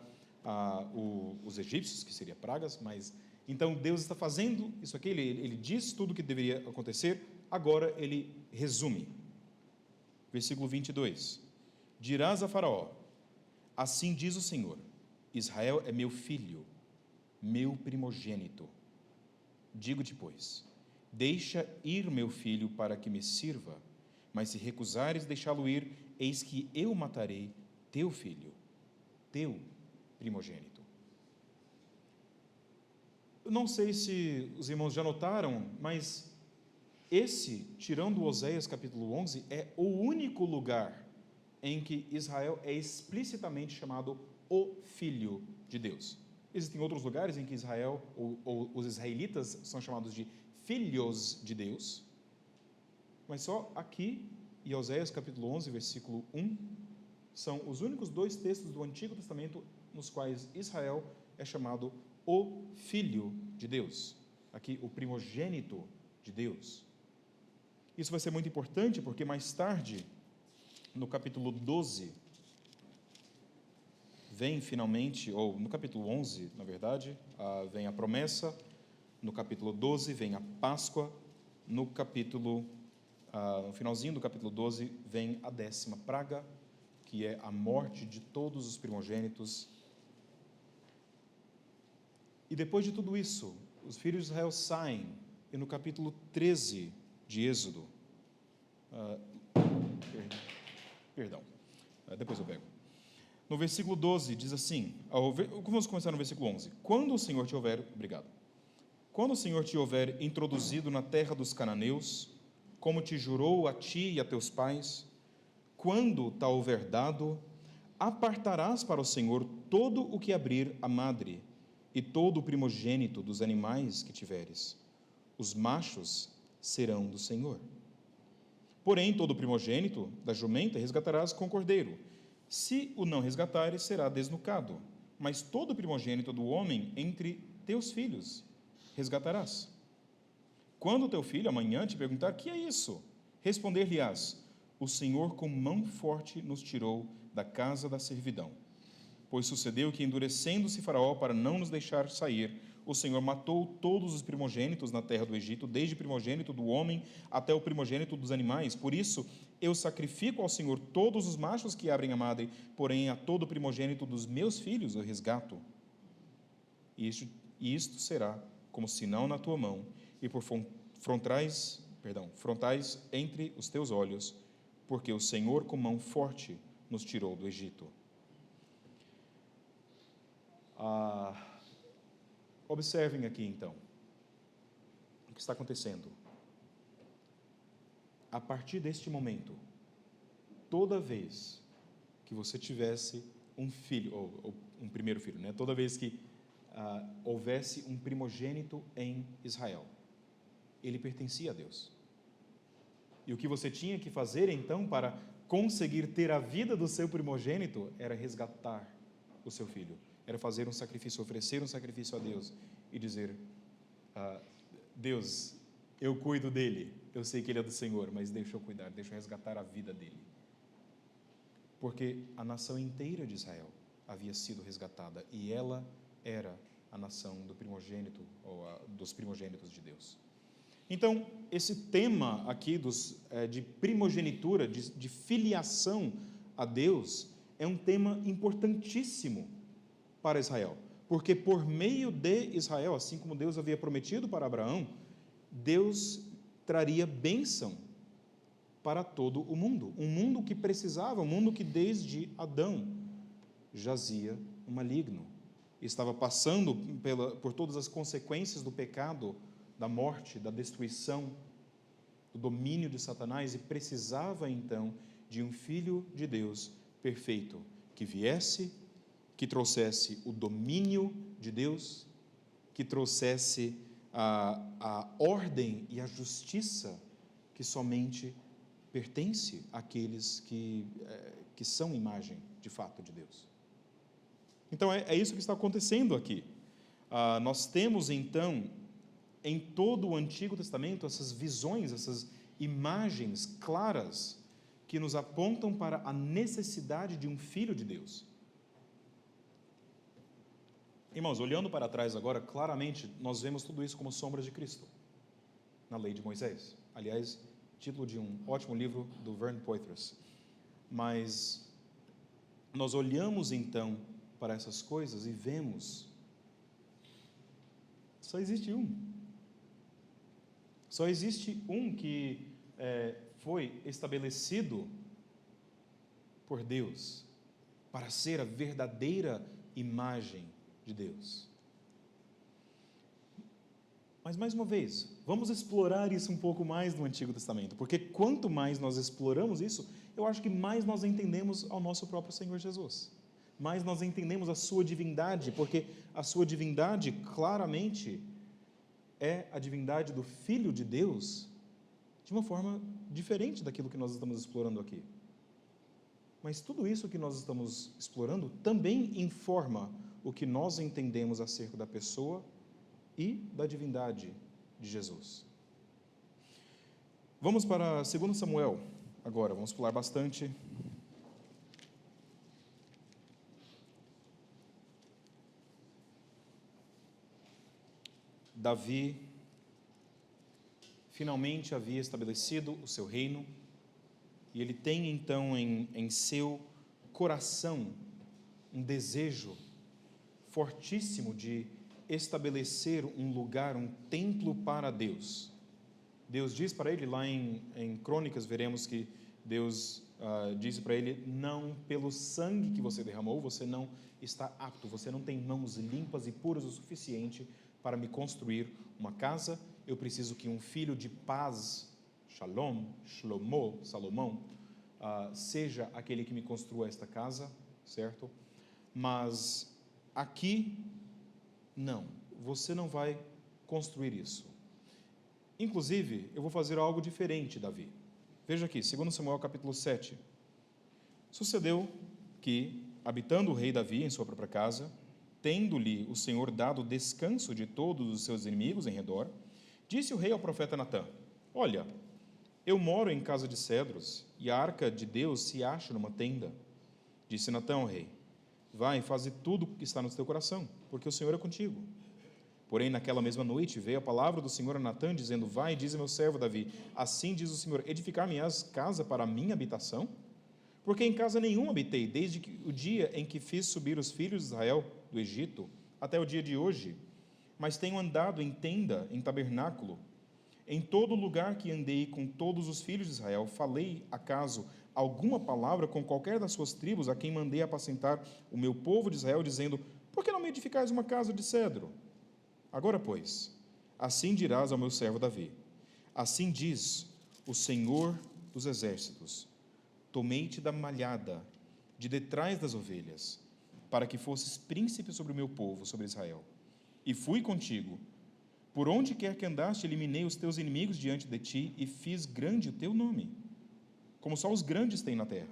os egípcios, que seria pragas, mas... Então, Deus está fazendo isso aqui, ele diz tudo o que deveria acontecer, agora ele resume. Versículo 22. Dirás a Faraó, assim diz o Senhor, Israel é meu filho, meu primogênito. Digo-te, pois, deixa ir meu filho para que me sirva, mas se recusares deixá-lo ir, eis que eu matarei teu filho, teu primogênito. Eu não sei se os irmãos já notaram, mas esse, tirando Oséias capítulo 11, é o único lugar em que Israel é explicitamente chamado o Filho de Deus. Existem outros lugares em que Israel, ou os israelitas, são chamados de filhos de Deus, mas só aqui, em Oséias capítulo 11, versículo 1, são os únicos dois textos do Antigo Testamento nos quais Israel é chamado o Filho de Deus. Aqui, o primogênito de Deus. Isso vai ser muito importante, porque mais tarde, no capítulo 12, vem finalmente, ou no capítulo 11, na verdade, vem a promessa, no capítulo 12 vem a Páscoa, no finalzinho do capítulo 12 vem a 10ª praga, que é a morte de todos os primogênitos. E depois de tudo isso, os filhos de Israel saem, e no capítulo 13 de Êxodo, depois eu pego. No versículo 12 diz assim, vamos começar no versículo 11. Quando o Senhor te houver introduzido na terra dos cananeus, como te jurou a ti e a teus pais, quando tal houver dado, apartarás para o Senhor todo o que abrir a madre e todo o primogênito dos animais que tiveres. Os machos serão do Senhor. Porém, todo o primogênito da jumenta resgatarás com o cordeiro. Se o não resgatares, será desnucado. Mas todo o primogênito do homem entre teus filhos resgatarás. Quando teu filho amanhã te perguntar, que é isso? Responder-lhe-ás, o Senhor com mão forte nos tirou da casa da servidão. Pois sucedeu que, endurecendo-se Faraó para não nos deixar sair, o Senhor matou todos os primogênitos na terra do Egito, desde o primogênito do homem até o primogênito dos animais. Por isso, eu sacrifico ao Senhor todos os machos que abrem a madre, porém a todo o primogênito dos meus filhos eu resgato. E isto será como sinal na tua mão e por frontais entre os teus olhos, porque o Senhor com mão forte nos tirou do Egito. Observem aqui, então, o que está acontecendo. A partir deste momento, toda vez que você tivesse um filho, ou um primeiro filho, né? Toda vez que houvesse um primogênito em Israel, ele pertencia a Deus. E o que você tinha que fazer, então, para conseguir ter a vida do seu primogênito, era resgatar o seu filho. Era fazer um sacrifício, oferecer um sacrifício a Deus e dizer, Deus, eu cuido dele, eu sei que ele é do Senhor, mas deixa eu cuidar, deixa eu resgatar a vida dele. Porque a nação inteira de Israel havia sido resgatada e ela era a nação do primogênito, ou dos primogênitos de Deus. Então, esse tema aqui de primogenitura, de filiação a Deus, é um tema importantíssimo para Israel, porque por meio de Israel, assim como Deus havia prometido para Abraão, Deus traria bênção para todo o mundo, um mundo que precisava, um mundo que desde Adão jazia no maligno, estava passando por todas as consequências do pecado, da morte, da destruição, do domínio de Satanás, e precisava então de um Filho de Deus perfeito, que viesse, que trouxesse o domínio de Deus, que trouxesse a ordem e a justiça que somente pertence àqueles que são imagem, de fato, de Deus. Então, é isso que está acontecendo aqui. Nós temos, então, em todo o Antigo Testamento, essas visões, essas imagens claras que nos apontam para a necessidade de um Filho de Deus. Irmãos, olhando para trás agora, claramente, nós vemos tudo isso como sombras de Cristo, na lei de Moisés. Aliás, título de um ótimo livro do Vern Poitras. Mas nós olhamos, então, para essas coisas e vemos Só existe um. Só existe um que foi estabelecido por Deus para ser a verdadeira imagem de Deus. Mas, mais uma vez, vamos explorar isso um pouco mais no Antigo Testamento, porque quanto mais nós exploramos isso, eu acho que mais nós entendemos ao nosso próprio Senhor Jesus. Mais nós entendemos a sua divindade, porque a sua divindade claramente é a divindade do Filho de Deus de uma forma diferente daquilo que nós estamos explorando aqui. Mas tudo isso que nós estamos explorando também informa o que nós entendemos acerca da pessoa e da divindade de Jesus. Vamos para 2 Samuel agora, vamos pular bastante. Davi finalmente havia estabelecido o seu reino, e ele tem então em seu coração um desejo fortíssimo de estabelecer um lugar, um templo para Deus. Deus diz para ele, lá em Crônicas, veremos que Deus disse para ele: não pelo sangue que você derramou, você não está apto, você não tem mãos limpas e puras o suficiente para me construir uma casa. Eu preciso que um filho de paz, Salomão, seja aquele que me construa esta casa, certo? Mas aqui, não, você não vai construir isso. Inclusive, eu vou fazer algo diferente, Davi. Veja aqui, 2 Samuel capítulo 7. Sucedeu que, habitando o rei Davi em sua própria casa, tendo-lhe o Senhor dado descanso de todos os seus inimigos em redor, disse o rei ao profeta Natã: olha, eu moro em casa de cedros, e a arca de Deus se acha numa tenda. Disse Natã ao rei: vai, faze tudo o que está no teu coração, porque o Senhor é contigo. Porém, naquela mesma noite, veio a palavra do Senhor a Natã, dizendo: vai, diz a meu servo Davi, assim diz o Senhor, edificar-me-ás casa para a minha habitação? Porque em casa nenhuma habitei, desde o dia em que fiz subir os filhos de Israel do Egito, até o dia de hoje, mas tenho andado em tenda, em tabernáculo. Em todo lugar que andei com todos os filhos de Israel, falei, acaso, alguma palavra com qualquer das suas tribos, a quem mandei apacentar o meu povo de Israel, dizendo: por que não me edificais uma casa de cedro? Agora, pois, assim dirás ao meu servo Davi: assim diz o Senhor dos exércitos: tomei-te da malhada, de detrás das ovelhas, para que fosses príncipe sobre o meu povo, sobre Israel. E fui contigo. Por onde quer que andaste, eliminei os teus inimigos diante de ti, e fiz grande o teu nome, como só os grandes têm na terra.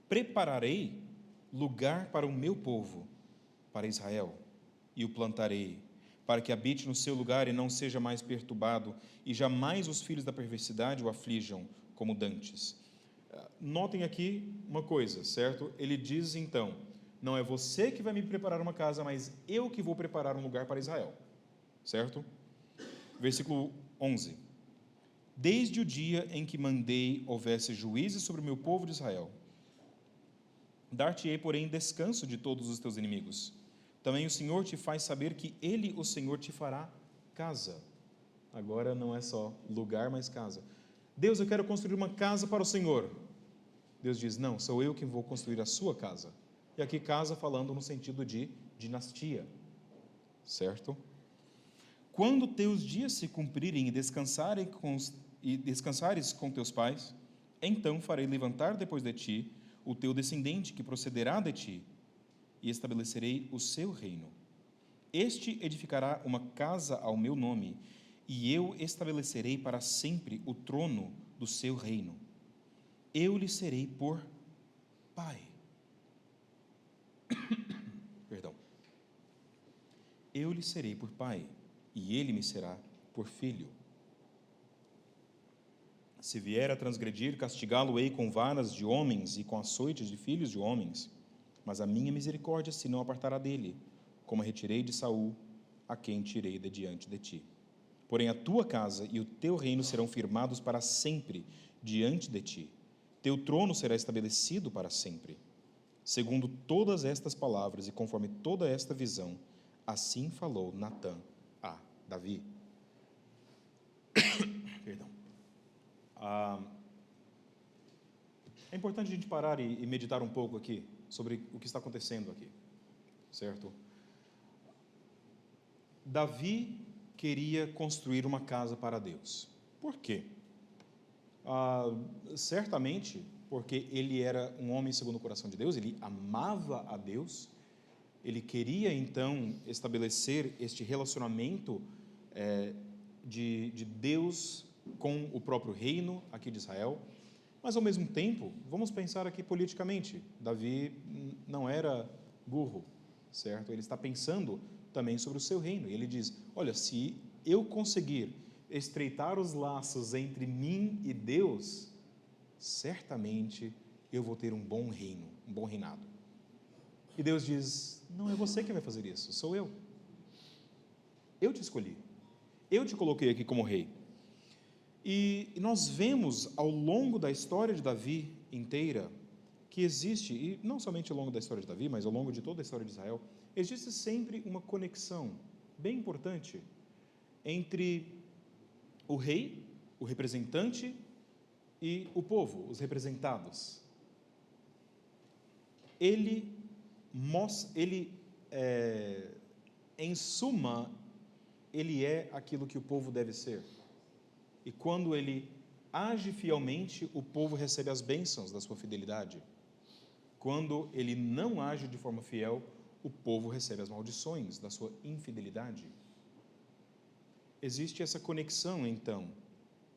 Prepararei lugar para o meu povo, para Israel, e o plantarei, para que habite no seu lugar e não seja mais perturbado, e jamais os filhos da perversidade o aflijam como dantes. Notem aqui uma coisa, certo? Ele diz então: não é você que vai me preparar uma casa, mas eu que vou preparar um lugar para Israel, certo? Versículo 11: desde o dia em que mandei houvesse juízes sobre o meu povo de Israel, dar-te-ei, porém, descanso de todos os teus inimigos. Também o Senhor te faz saber que Ele, o Senhor, te fará casa. Agora não é só lugar, mas casa. Deus, eu quero construir uma casa para o Senhor. Deus diz: não, sou eu quem vou construir a sua casa. E aqui casa falando no sentido de dinastia, certo? Quando teus dias se cumprirem e descansares com teus pais, então farei levantar depois de ti o teu descendente que procederá de ti, e estabelecerei o seu reino. Este edificará uma casa ao meu nome, e eu estabelecerei para sempre o trono do seu reino. Eu lhe serei por pai. Perdão. Eu lhe serei por pai, e ele me será por filho. Se vier a transgredir, castigá-lo-ei com varas de homens e com açoites de filhos de homens. Mas a minha misericórdia se não apartará dele, como a retirei de Saul, a quem tirei de diante de ti. Porém a tua casa e o teu reino serão firmados para sempre diante de ti. Teu trono será estabelecido para sempre. Segundo todas estas palavras e conforme toda esta visão, assim falou Natã Davi. Perdão. É importante a gente parar e meditar um pouco aqui sobre o que está acontecendo aqui, certo? Davi queria construir uma casa para Deus. Por quê? Certamente porque ele era um homem segundo o coração de Deus, ele amava a Deus, ele queria então estabelecer este relacionamento de Deus com o próprio reino aqui de Israel, mas ao mesmo tempo, vamos pensar aqui politicamente, Davi não era burro, certo? Ele está pensando também sobre o seu reino, e ele diz, olha, se eu conseguir estreitar os laços entre mim e Deus, certamente eu vou ter um bom reino, um bom reinado. E Deus diz, não é você que vai fazer isso, sou eu. Eu te escolhi, eu te coloquei aqui como rei. E nós vemos ao longo da história de Davi inteira, que existe, e não somente ao longo da história de Davi, mas ao longo de toda a história de Israel, existe sempre uma conexão bem importante entre o rei, o representante, e o povo, os representados. Em suma, ele é aquilo que o povo deve ser. E quando ele age fielmente, o povo recebe as bênçãos da sua fidelidade. Quando ele não age de forma fiel, o povo recebe as maldições da sua infidelidade. Existe essa conexão, então,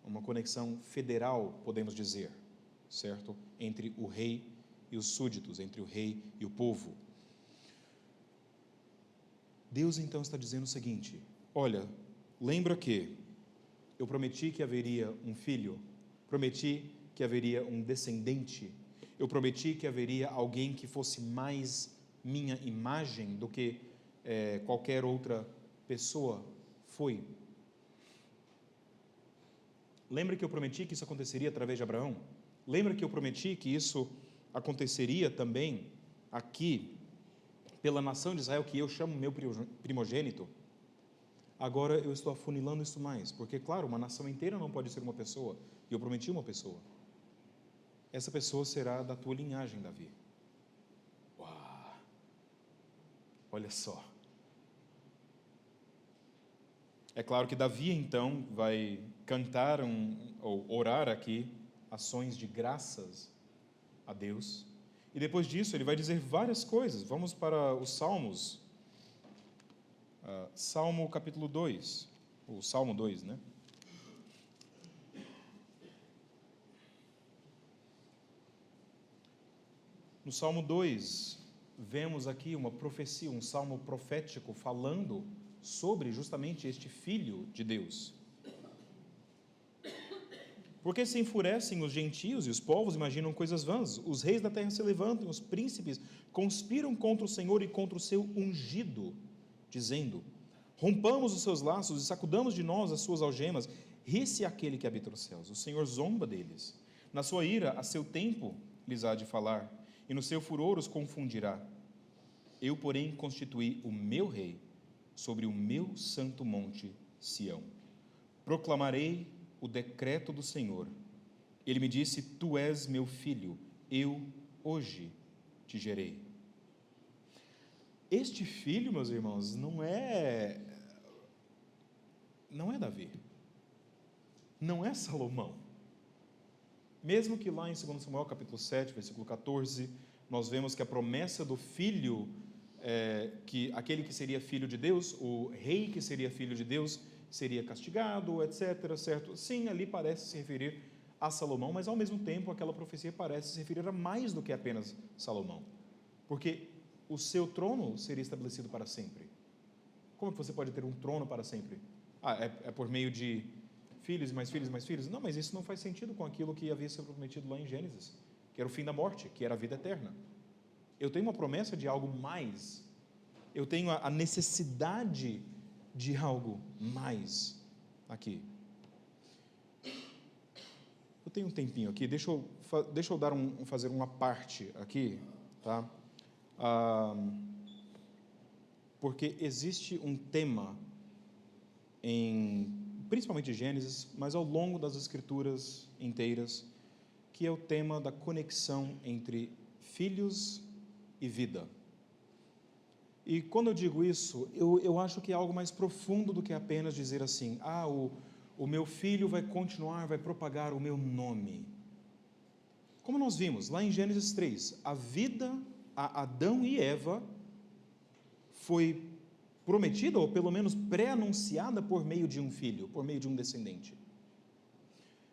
uma conexão federal, podemos dizer, certo? Entre o rei e os súditos, entre o rei e o povo. Deus, então, está dizendo o seguinte, olha, lembra que eu prometi que haveria um filho, prometi que haveria um descendente, eu prometi que haveria alguém que fosse mais minha imagem do que qualquer outra pessoa foi. Lembra que eu prometi que isso aconteceria através de Abraão? Lembra que eu prometi que isso aconteceria também aqui, pela nação de Israel, que eu chamo meu primogênito? Agora eu estou afunilando isso mais, porque, claro, uma nação inteira não pode ser uma pessoa, e eu prometi uma pessoa. Essa pessoa será da tua linhagem, Davi. Uau! Olha só. É claro que Davi, então, vai cantar ou orar aqui ações de graças a Deus. E depois disso, ele vai dizer várias coisas. Vamos para os Salmos. Salmo capítulo 2. O Salmo 2, né? No Salmo 2, vemos aqui uma profecia, um salmo profético falando sobre justamente este Filho de Deus. Porque se enfurecem os gentios e os povos imaginam coisas vãs, os reis da terra se levantam, os príncipes conspiram contra o Senhor e contra o seu ungido, dizendo, rompamos os seus laços e sacudamos de nós as suas algemas, ri-se aquele que habita nos céus, o Senhor zomba deles. Na sua ira, a seu tempo lhes há de falar, e no seu furor os confundirá. Eu, porém, constituí o meu rei sobre o meu santo monte Sião. Proclamarei o decreto do Senhor. Ele me disse, tu és meu filho, eu hoje te gerei. Este filho, meus irmãos, não é Davi, não é Salomão. Mesmo que lá em 2 Samuel capítulo 7, versículo 14, nós vemos que a promessa do filho, que aquele que seria filho de Deus, o rei que seria filho de Deus, seria castigado, etc., certo? Sim, ali parece se referir a Salomão, mas ao mesmo tempo aquela profecia parece se referir a mais do que apenas Salomão, porque o seu trono seria estabelecido para sempre. Como que você pode ter um trono para sempre? É por meio de filhos e mais filhos e mais filhos? Não, mas isso não faz sentido com aquilo que havia sido prometido lá em Gênesis, que era o fim da morte, que era a vida eterna. Eu tenho uma promessa de algo mais, eu tenho a necessidade de algo mais aqui. Eu tenho um tempinho aqui, deixa eu fazer uma parte aqui, tá? Porque existe um tema principalmente Gênesis, mas ao longo das Escrituras inteiras, que é o tema da conexão entre filhos e vida. E quando eu digo isso, eu acho que é algo mais profundo do que apenas dizer assim, o meu filho vai continuar, vai propagar o meu nome. Como nós vimos lá em Gênesis 3, a vida a Adão e Eva foi prometida, ou pelo menos pré-anunciada por meio de um filho, por meio de um descendente.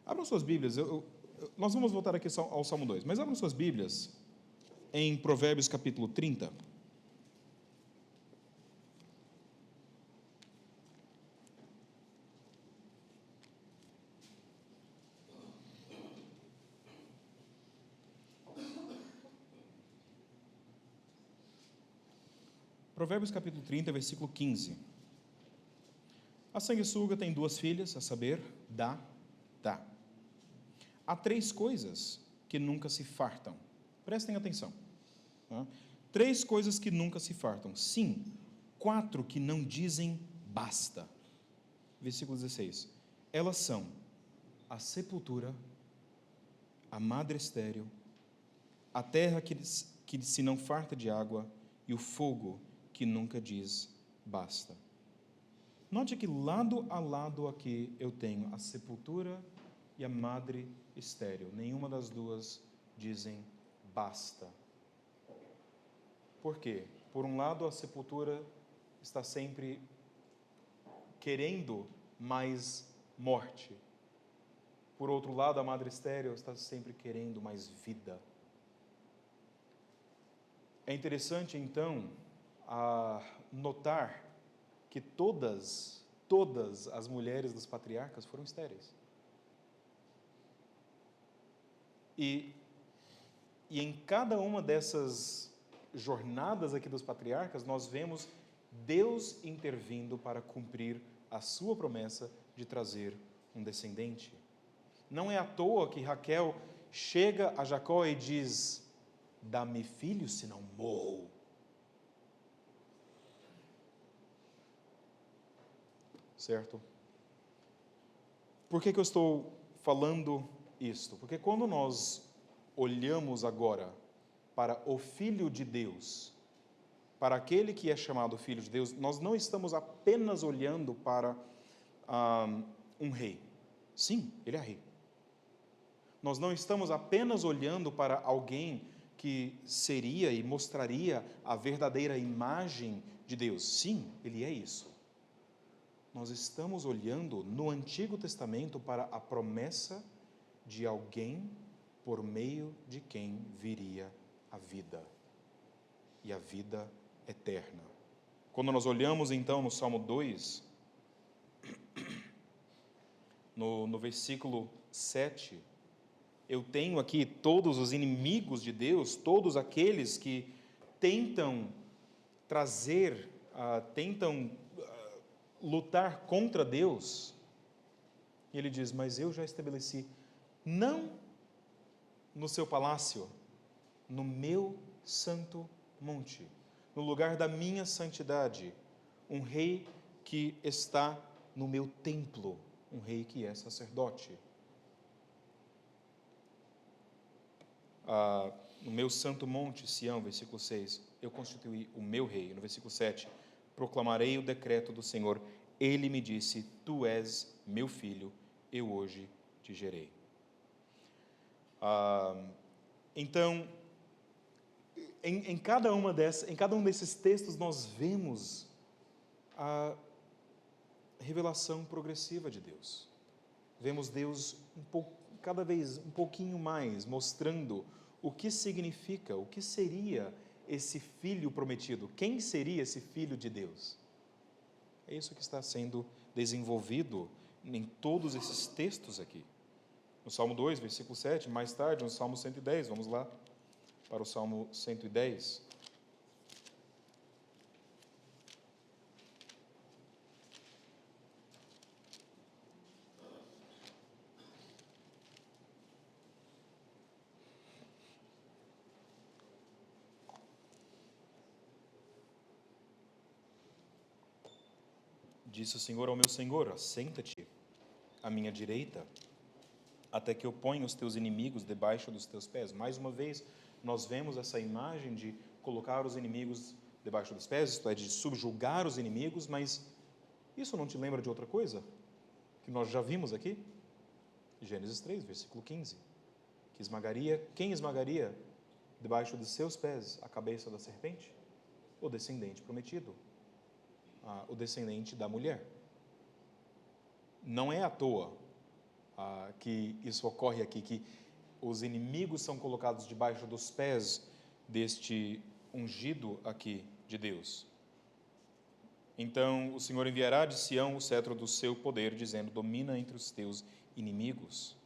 Abram suas Bíblias, nós vamos voltar aqui ao Salmo 2, mas abram suas Bíblias em Provérbios capítulo 30. Provérbios capítulo 30, versículo 15. A sanguessuga tem 2 filhas, a saber, dá. Há 3 coisas que nunca se fartam. Prestem atenção. Tá? 3 coisas que nunca se fartam. Sim, 4 que não dizem basta. Versículo 16. Elas são a sepultura, a madre estéril, a terra que se não farta de água e o fogo que nunca diz basta. Note que lado a lado aqui eu tenho a sepultura e a madre estéril. Nenhuma das duas dizem basta. Por quê? Por um lado, a sepultura está sempre querendo mais morte. Por outro lado, a madre estéril está sempre querendo mais vida. É interessante, então, notar que todas as mulheres dos patriarcas foram estéreis. E em cada uma dessas jornadas aqui dos patriarcas, nós vemos Deus intervindo para cumprir a sua promessa de trazer um descendente. Não é à toa que Raquel chega a Jacó e diz: dá-me filho, senão morro. Certo? Por que eu estou falando isto? Porque quando nós olhamos agora para o Filho de Deus, para aquele que é chamado Filho de Deus, nós não estamos apenas olhando para um rei. Sim, ele é rei. Nós não estamos apenas olhando para alguém que seria e mostraria a verdadeira imagem de Deus. Sim, ele é isso. Nós estamos olhando no Antigo Testamento para a promessa de alguém por meio de quem viria a vida, e a vida eterna. Quando nós olhamos então no Salmo 2, no versículo 7, eu tenho aqui todos os inimigos de Deus, todos aqueles que tentam trazer, lutar contra Deus. E ele diz: mas eu já estabeleci, não no seu palácio, no meu santo monte, no lugar da minha santidade, um rei que está no meu templo, um rei que é sacerdote. No meu santo monte, Sião, versículo 6, eu constituí o meu rei. No versículo 7, proclamarei o decreto do Senhor. Ele me disse: tu és meu filho, eu hoje te gerei. Então, em cada um desses textos nós vemos a revelação progressiva de Deus. Vemos Deus cada vez um pouquinho mais mostrando o que significa, o que seria esse filho prometido. Quem seria esse filho de Deus? É isso que está sendo desenvolvido em todos esses textos aqui. No Salmo 2, versículo 7, mais tarde no Salmo 110, vamos lá para o Salmo 110. Disse o Senhor ao meu Senhor: assenta-te à minha direita, até que eu ponha os teus inimigos debaixo dos teus pés. Mais uma vez, nós vemos essa imagem de colocar os inimigos debaixo dos pés, isto é, de subjugar os inimigos, mas isso não te lembra de outra coisa que nós já vimos aqui? Gênesis 3, versículo 15. Quem esmagaria debaixo de seus pés a cabeça da serpente? O descendente prometido, o descendente da mulher. Não é à toa que isso ocorre aqui, que os inimigos são colocados debaixo dos pés deste ungido aqui de Deus. Então o Senhor enviará de Sião o cetro do seu poder, dizendo: domina entre os teus inimigos.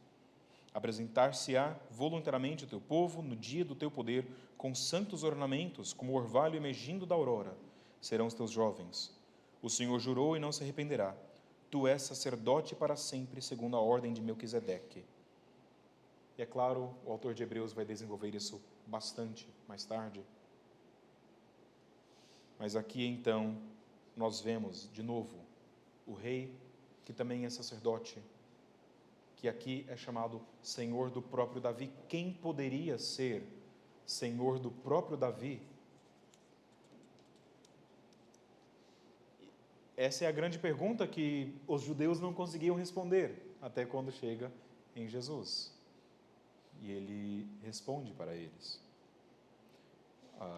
Apresentar-se-á voluntariamente o teu povo no dia do teu poder, com santos ornamentos, como o orvalho emergindo da aurora, serão os teus jovens. O Senhor jurou e não se arrependerá. Tu és sacerdote para sempre, segundo a ordem de Melquisedeque. E é claro, o autor de Hebreus vai desenvolver isso bastante mais tarde. Mas aqui então nós vemos de novo o rei, que também é sacerdote, que aqui é chamado Senhor do próprio Davi. Quem poderia ser Senhor do próprio Davi? Essa é a grande pergunta que os judeus não conseguiam responder, até quando chega em Jesus. E ele responde para eles,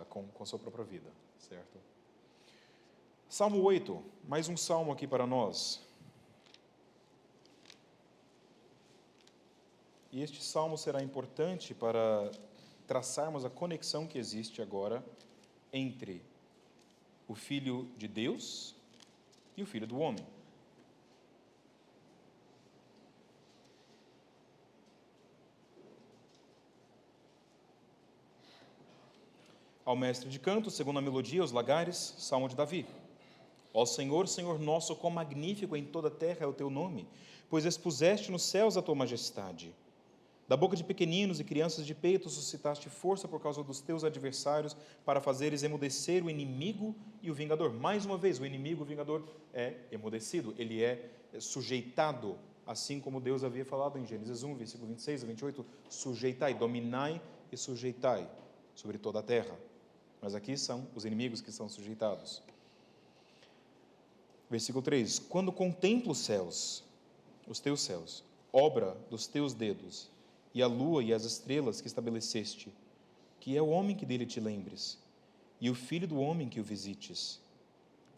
com sua própria vida, certo? Salmo 8, mais um salmo aqui para nós. E este salmo será importante para traçarmos a conexão que existe agora entre o Filho de Deus e o Filho do homem. Ao mestre de canto, segundo a melodia, os lagares, salmo de Davi. Ó Senhor, Senhor nosso, quão magnífico em toda a terra é o teu nome, pois expuseste nos céus a tua majestade. Da boca de pequeninos e crianças de peito suscitaste força por causa dos teus adversários, para fazeres emudecer o inimigo e o vingador. Mais uma vez, o inimigo e o vingador é emudecido, ele é sujeitado, assim como Deus havia falado em Gênesis 1, versículo 26 a 28, sujeitai, dominai e sujeitai sobre toda a terra. Mas aqui são os inimigos que são sujeitados. Versículo 3, quando contemplo os céus, os teus céus, obra dos teus dedos, e a lua e as estrelas que estabeleceste, que é o homem que dele te lembres, e o filho do homem que o visites.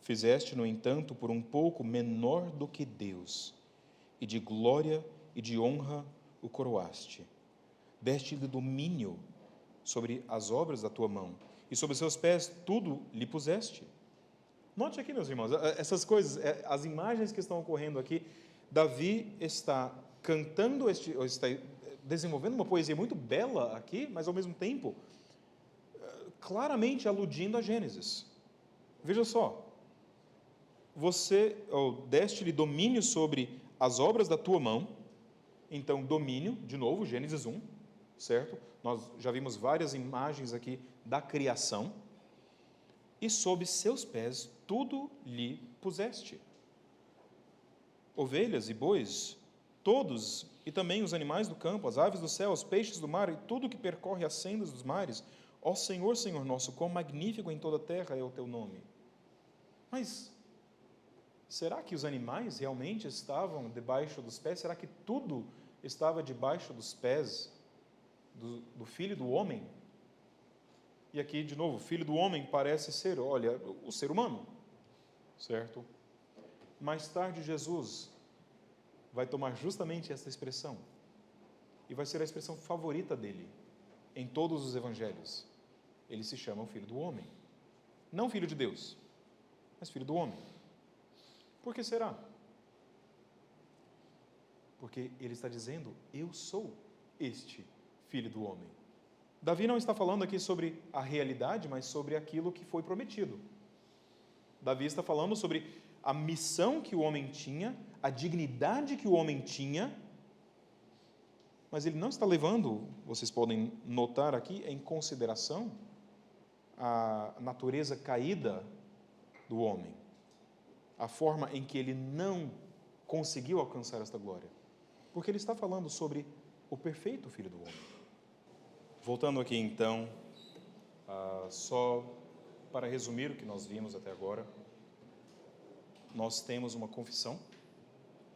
Fizeste, no entanto, por um pouco menor do que Deus, e de glória e de honra o coroaste. Deste-lhe domínio sobre as obras da tua mão, e sobre seus pés tudo lhe puseste. Note aqui, meus irmãos, essas coisas, as imagens que estão ocorrendo aqui. Davi está cantando, está desenvolvendo uma poesia muito bela aqui, mas ao mesmo tempo claramente aludindo a Gênesis. Veja só, deste-lhe domínio sobre as obras da tua mão. Então, domínio, de novo, Gênesis 1, certo? Nós já vimos várias imagens aqui da criação. E sob seus pés tudo lhe puseste. Ovelhas e bois, todos, e também os animais do campo, as aves do céu, os peixes do mar, e tudo que percorre as sendas dos mares. Ó Senhor, Senhor nosso, quão magnífico em toda a terra é o teu nome. Mas, será que os animais realmente estavam debaixo dos pés? Será que tudo estava debaixo dos pés do Filho do Homem? E aqui, de novo, Filho do Homem parece ser, olha, o ser humano, certo? Mais tarde, Jesus vai tomar justamente essa expressão, e vai ser a expressão favorita dele em todos os evangelhos. Ele se chama o Filho do Homem. Não Filho de Deus, mas Filho do Homem. Por que será? Porque ele está dizendo: eu sou este Filho do Homem. Davi não está falando aqui sobre a realidade, mas sobre aquilo que foi prometido. Davi está falando sobre a missão que o homem tinha, a dignidade que o homem tinha, mas ele não está levando, vocês podem notar aqui, em consideração a natureza caída do homem. a forma em que ele não conseguiu alcançar esta glória? Porque ele está falando sobre o perfeito Filho do Homem. Voltando aqui então, só para resumir o que nós vimos até agora, nós temos uma confissão,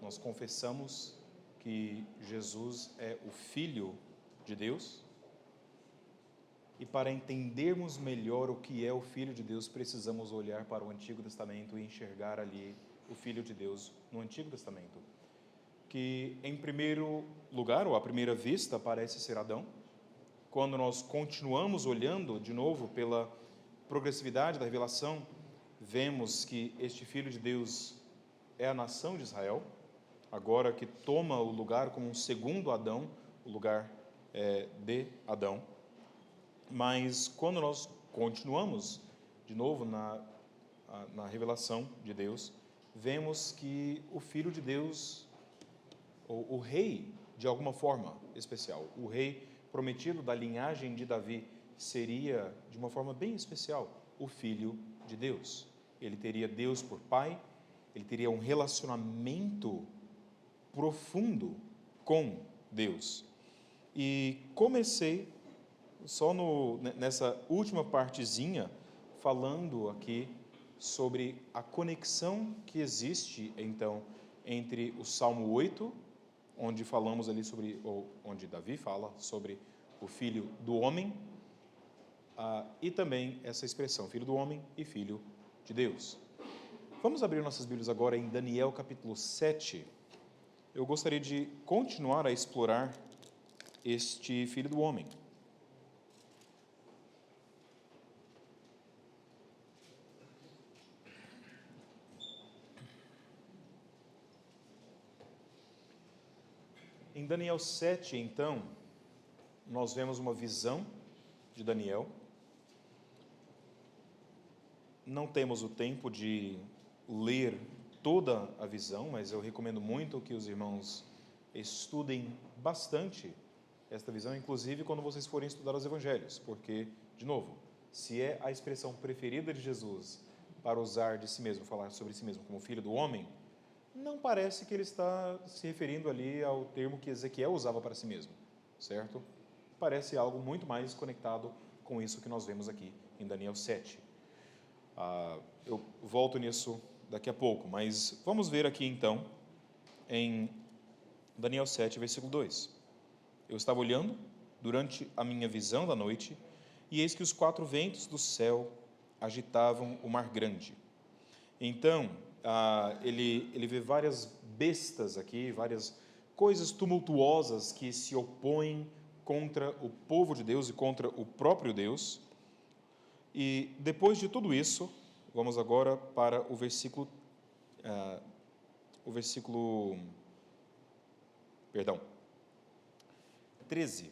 nós confessamos que Jesus é o Filho de Deus, e para entendermos melhor o que é o Filho de Deus, precisamos olhar para o Antigo Testamento e enxergar ali o Filho de Deus no Antigo Testamento, que em primeiro lugar, ou à primeira vista, parece ser Adão. Quando nós continuamos olhando de novo pela progressividade da revelação, vemos que este Filho de Deus é a nação de Israel, agora que toma o lugar como um segundo Adão, o lugar de Adão. Mas quando nós continuamos de novo na revelação de Deus, vemos que o Filho de Deus, ou o rei, de alguma forma especial, o rei prometido da linhagem de Davi, seria, de uma forma bem especial, o Filho de Deus. Ele teria Deus por pai, ele teria um relacionamento profundo com Deus. E comecei só nessa última partezinha, falando aqui sobre a conexão que existe, então, entre o Salmo 8, onde falamos ali sobre, ou onde Davi fala sobre o Filho do Homem, e também essa expressão, Filho do Homem e Filho de Deus. Vamos abrir nossas Bíblias agora em Daniel capítulo 7. Eu gostaria de continuar a explorar este Filho do Homem. Em Daniel 7, então, nós vemos uma visão de Daniel. Não temos o tempo de ler toda a visão, mas eu recomendo muito que os irmãos estudem bastante esta visão, inclusive quando vocês forem estudar os evangelhos, porque, de novo, se é a expressão preferida de Jesus para usar de si mesmo, falar sobre si mesmo como Filho do Homem, não parece que ele está se referindo ali ao termo que Ezequiel usava para si mesmo, certo? Parece algo muito mais conectado com isso que nós vemos aqui em Daniel 7. Eu volto nisso daqui a pouco, mas vamos ver aqui então em Daniel 7, versículo 2. Eu estava olhando durante a minha visão da noite, e eis que os 4 ventos do céu agitavam o mar grande. Então, ele vê várias bestas aqui, várias coisas tumultuosas que se opõem contra o povo de Deus e contra o próprio Deus. E depois de tudo isso, vamos agora para o versículo 13.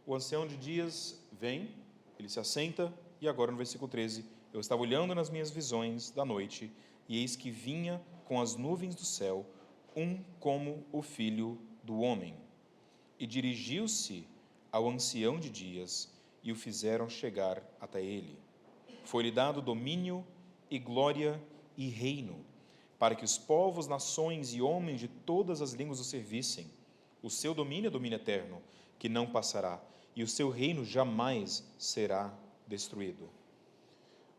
O ancião de dias vem, ele se assenta, e agora no versículo 13, eu estava olhando nas minhas visões da noite, e eis que vinha com as nuvens do céu, como o Filho do Homem. E dirigiu-se ao ancião de dias, e o fizeram chegar até ele. Foi-lhe dado domínio e glória e reino, para que os povos, nações e homens de todas as línguas o servissem. O seu domínio é domínio eterno, que não passará, e o seu reino jamais será destruído.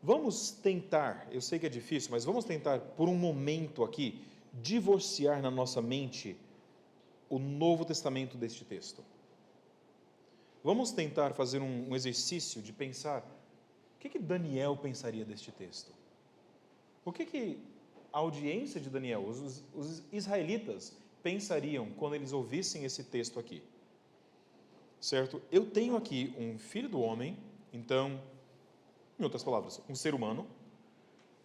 Vamos tentar, eu sei que é difícil, mas vamos tentar, por um momento aqui, divorciar na nossa mente o Novo Testamento deste texto. Vamos tentar fazer um exercício de pensar o que Daniel pensaria deste texto. O que a audiência de Daniel, os israelitas, pensariam quando eles ouvissem esse texto aqui? Certo? Eu tenho aqui um Filho do Homem, então, em outras palavras, um ser humano,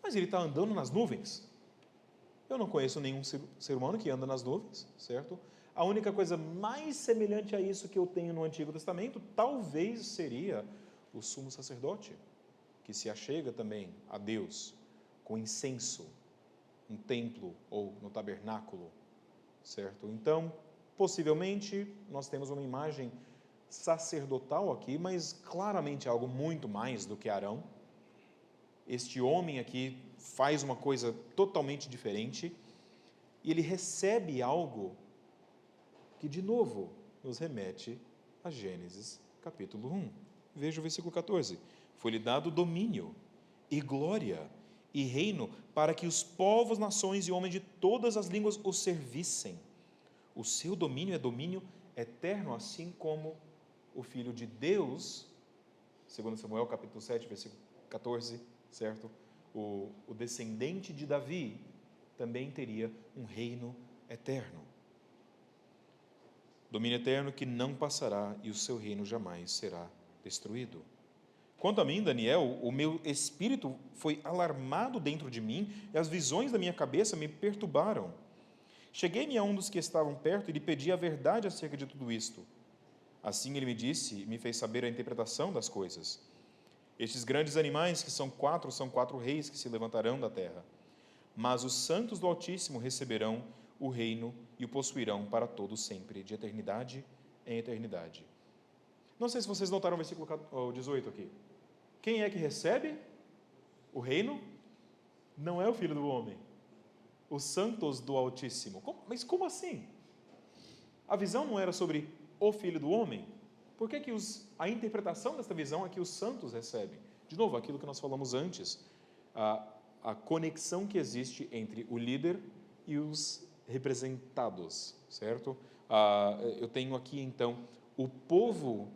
mas ele está andando nas nuvens. Eu não conheço nenhum ser humano que anda nas nuvens, certo? A única coisa mais semelhante a isso que eu tenho no Antigo Testamento, talvez seria o sumo sacerdote, que se achega também a Deus com incenso, no templo ou no tabernáculo, certo? Então, possivelmente, nós temos uma imagem sacerdotal aqui, mas claramente algo muito mais do que Arão. Este homem aqui faz uma coisa totalmente diferente, e ele recebe algo que, de novo, nos remete a Gênesis capítulo 1. Veja o versículo 14. Foi-lhe dado domínio e glória e reino para que os povos, nações e homens de todas as línguas o servissem. O seu domínio é domínio eterno, assim como o Filho de Deus, segundo Samuel capítulo 7, versículo 14, certo? O descendente de Davi também teria um reino eterno. Domínio eterno que não passará e o seu reino jamais será destruído. Quanto a mim, Daniel, o meu espírito foi alarmado dentro de mim e as visões da minha cabeça me perturbaram. Cheguei-me a um dos que estavam perto e lhe pedi a verdade acerca de tudo isto. Assim ele me disse e me fez saber a interpretação das coisas. Estes grandes animais, que são quatro reis que se levantarão da terra. Mas os santos do Altíssimo receberão o reino e o possuirão para todo sempre, de eternidade em eternidade. Não sei se vocês notaram o versículo 18 aqui. Quem é que recebe o reino? Não é o Filho do Homem. Os santos do Altíssimo. Mas como assim? A visão não era sobre o Filho do Homem? Por que a interpretação desta visão é que os santos recebem? De novo, aquilo que nós falamos antes, a conexão que existe entre o líder e os representados, certo? Eu tenho aqui, então, o povo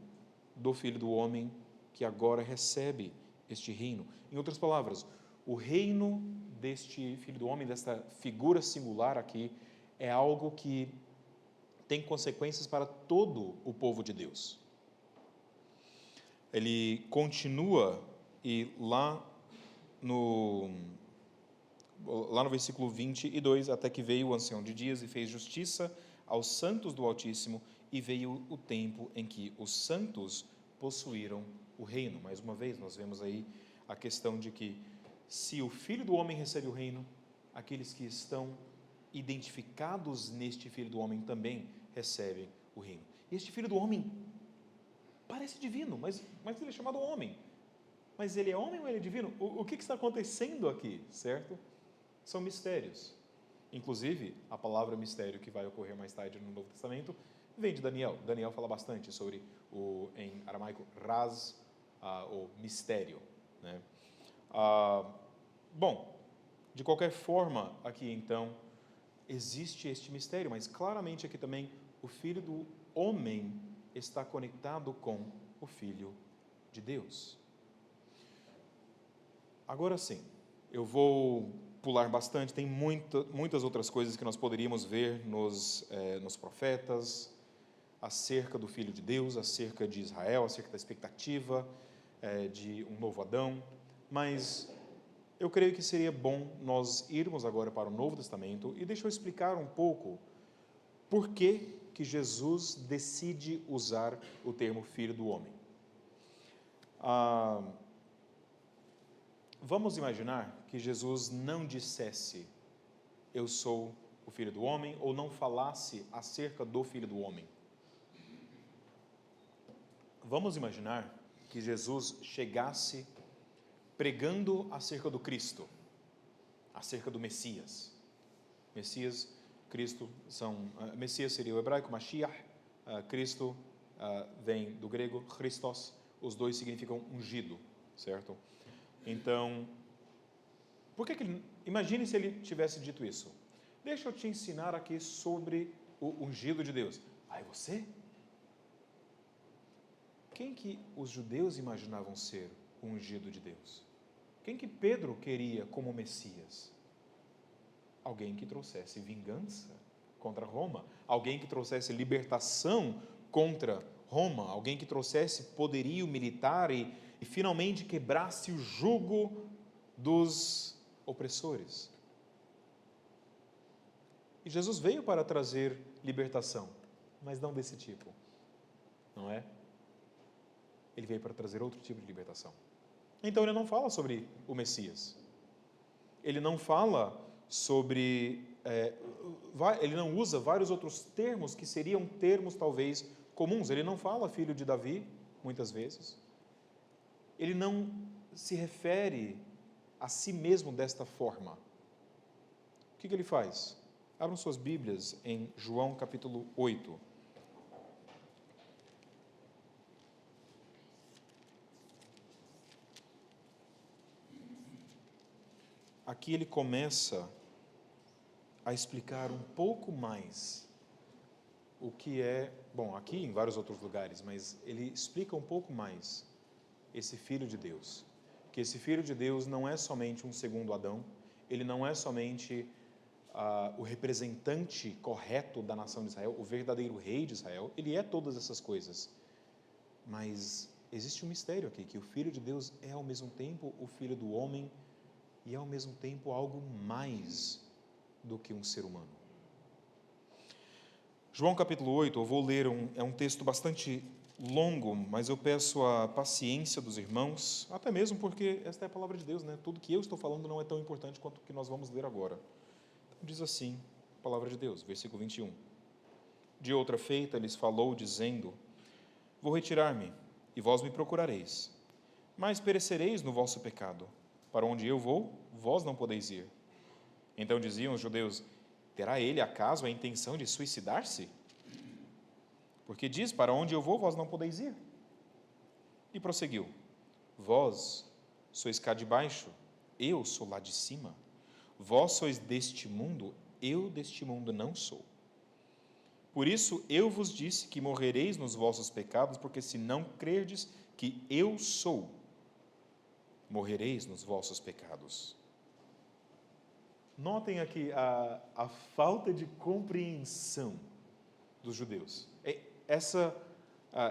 do Filho do Homem que agora recebe este reino. Em outras palavras, o reino deste Filho do Homem, desta figura singular aqui, é algo que tem consequências para todo o povo de Deus. Ele continua, e lá no versículo 22, até que veio o ancião de dias e fez justiça aos santos do Altíssimo, e veio o tempo em que os santos possuíram o reino. Mais uma vez, nós vemos aí a questão de que, se o Filho do Homem recebe o reino, aqueles que estão identificados neste Filho do Homem também recebem o reino. E este Filho do Homem parece divino, mas ele é chamado homem. Mas ele é homem ou ele é divino? O que está acontecendo aqui, certo? São mistérios. Inclusive, a palavra mistério que vai ocorrer mais tarde no Novo Testamento vem de Daniel. Daniel fala bastante sobre em aramaico, raz, ou mistério, né? Bom, de qualquer forma, aqui então, existe este mistério, mas claramente aqui também o Filho do Homem está conectado com o Filho de Deus. Agora sim, eu vou pular bastante, tem muitas outras coisas que nós poderíamos ver nos profetas, acerca do Filho de Deus, acerca de Israel, acerca da expectativa de um novo Adão, mas eu creio que seria bom nós irmos agora para o Novo Testamento, e deixa eu explicar um pouco por que Jesus decide usar o termo Filho do Homem. Vamos imaginar que Jesus não dissesse eu sou o Filho do Homem, ou não falasse acerca do Filho do Homem. Vamos imaginar que Jesus chegasse pregando acerca do Cristo, acerca do Messias. Messias, Cristo, Messias seria o hebraico, Mashiach, Cristo vem do grego, Christos, os dois significam ungido, certo? Então, imagine se ele tivesse dito isso. Deixa eu te ensinar aqui sobre o ungido de Deus. É você? Quem que os judeus imaginavam ser o ungido de Deus? Quem que Pedro queria como Messias? Alguém que trouxesse vingança contra Roma, alguém que trouxesse libertação contra Roma, alguém que trouxesse poderio militar e finalmente quebrasse o jugo dos opressores. E Jesus veio para trazer libertação, mas não desse tipo, não é? Ele veio para trazer outro tipo de libertação. Então ele não fala sobre o Messias. Ele não fala sobre... ele não usa vários outros termos que seriam termos talvez comuns. Ele não fala filho de Davi, muitas vezes. Ele não se refere a si mesmo desta forma. O que ele faz? Abram suas Bíblias em João capítulo 8. Aqui ele começa a explicar um pouco mais o que é, bom, aqui em vários outros lugares, mas ele explica um pouco mais esse Filho de Deus. Que esse Filho de Deus não é somente um segundo Adão, ele não é somente o representante correto da nação de Israel, o verdadeiro rei de Israel, ele é todas essas coisas. Mas existe um mistério aqui, que o Filho de Deus é ao mesmo tempo o Filho do homem e ao mesmo tempo algo mais do que um ser humano. João capítulo 8, eu vou ler, é um texto bastante longo, mas eu peço a paciência dos irmãos, até mesmo porque esta é a palavra de Deus, né? Tudo que eu estou falando não é tão importante quanto o que nós vamos ler agora. Então, diz assim, a palavra de Deus, versículo 21. De outra feita, lhes falou, dizendo: Vou retirar-me, e vós me procurareis, mas perecereis no vosso pecado. Para onde eu vou, vós não podeis ir. Então diziam os judeus: Terá ele, acaso, a intenção de suicidar-se? Porque diz, para onde eu vou, vós não podeis ir. E prosseguiu: Vós sois cá de baixo, eu sou lá de cima. Vós sois deste mundo, eu deste mundo não sou. Por isso eu vos disse que morrereis nos vossos pecados, porque se não crerdes que eu sou, morrereis nos vossos pecados. Notem aqui a falta de compreensão dos judeus.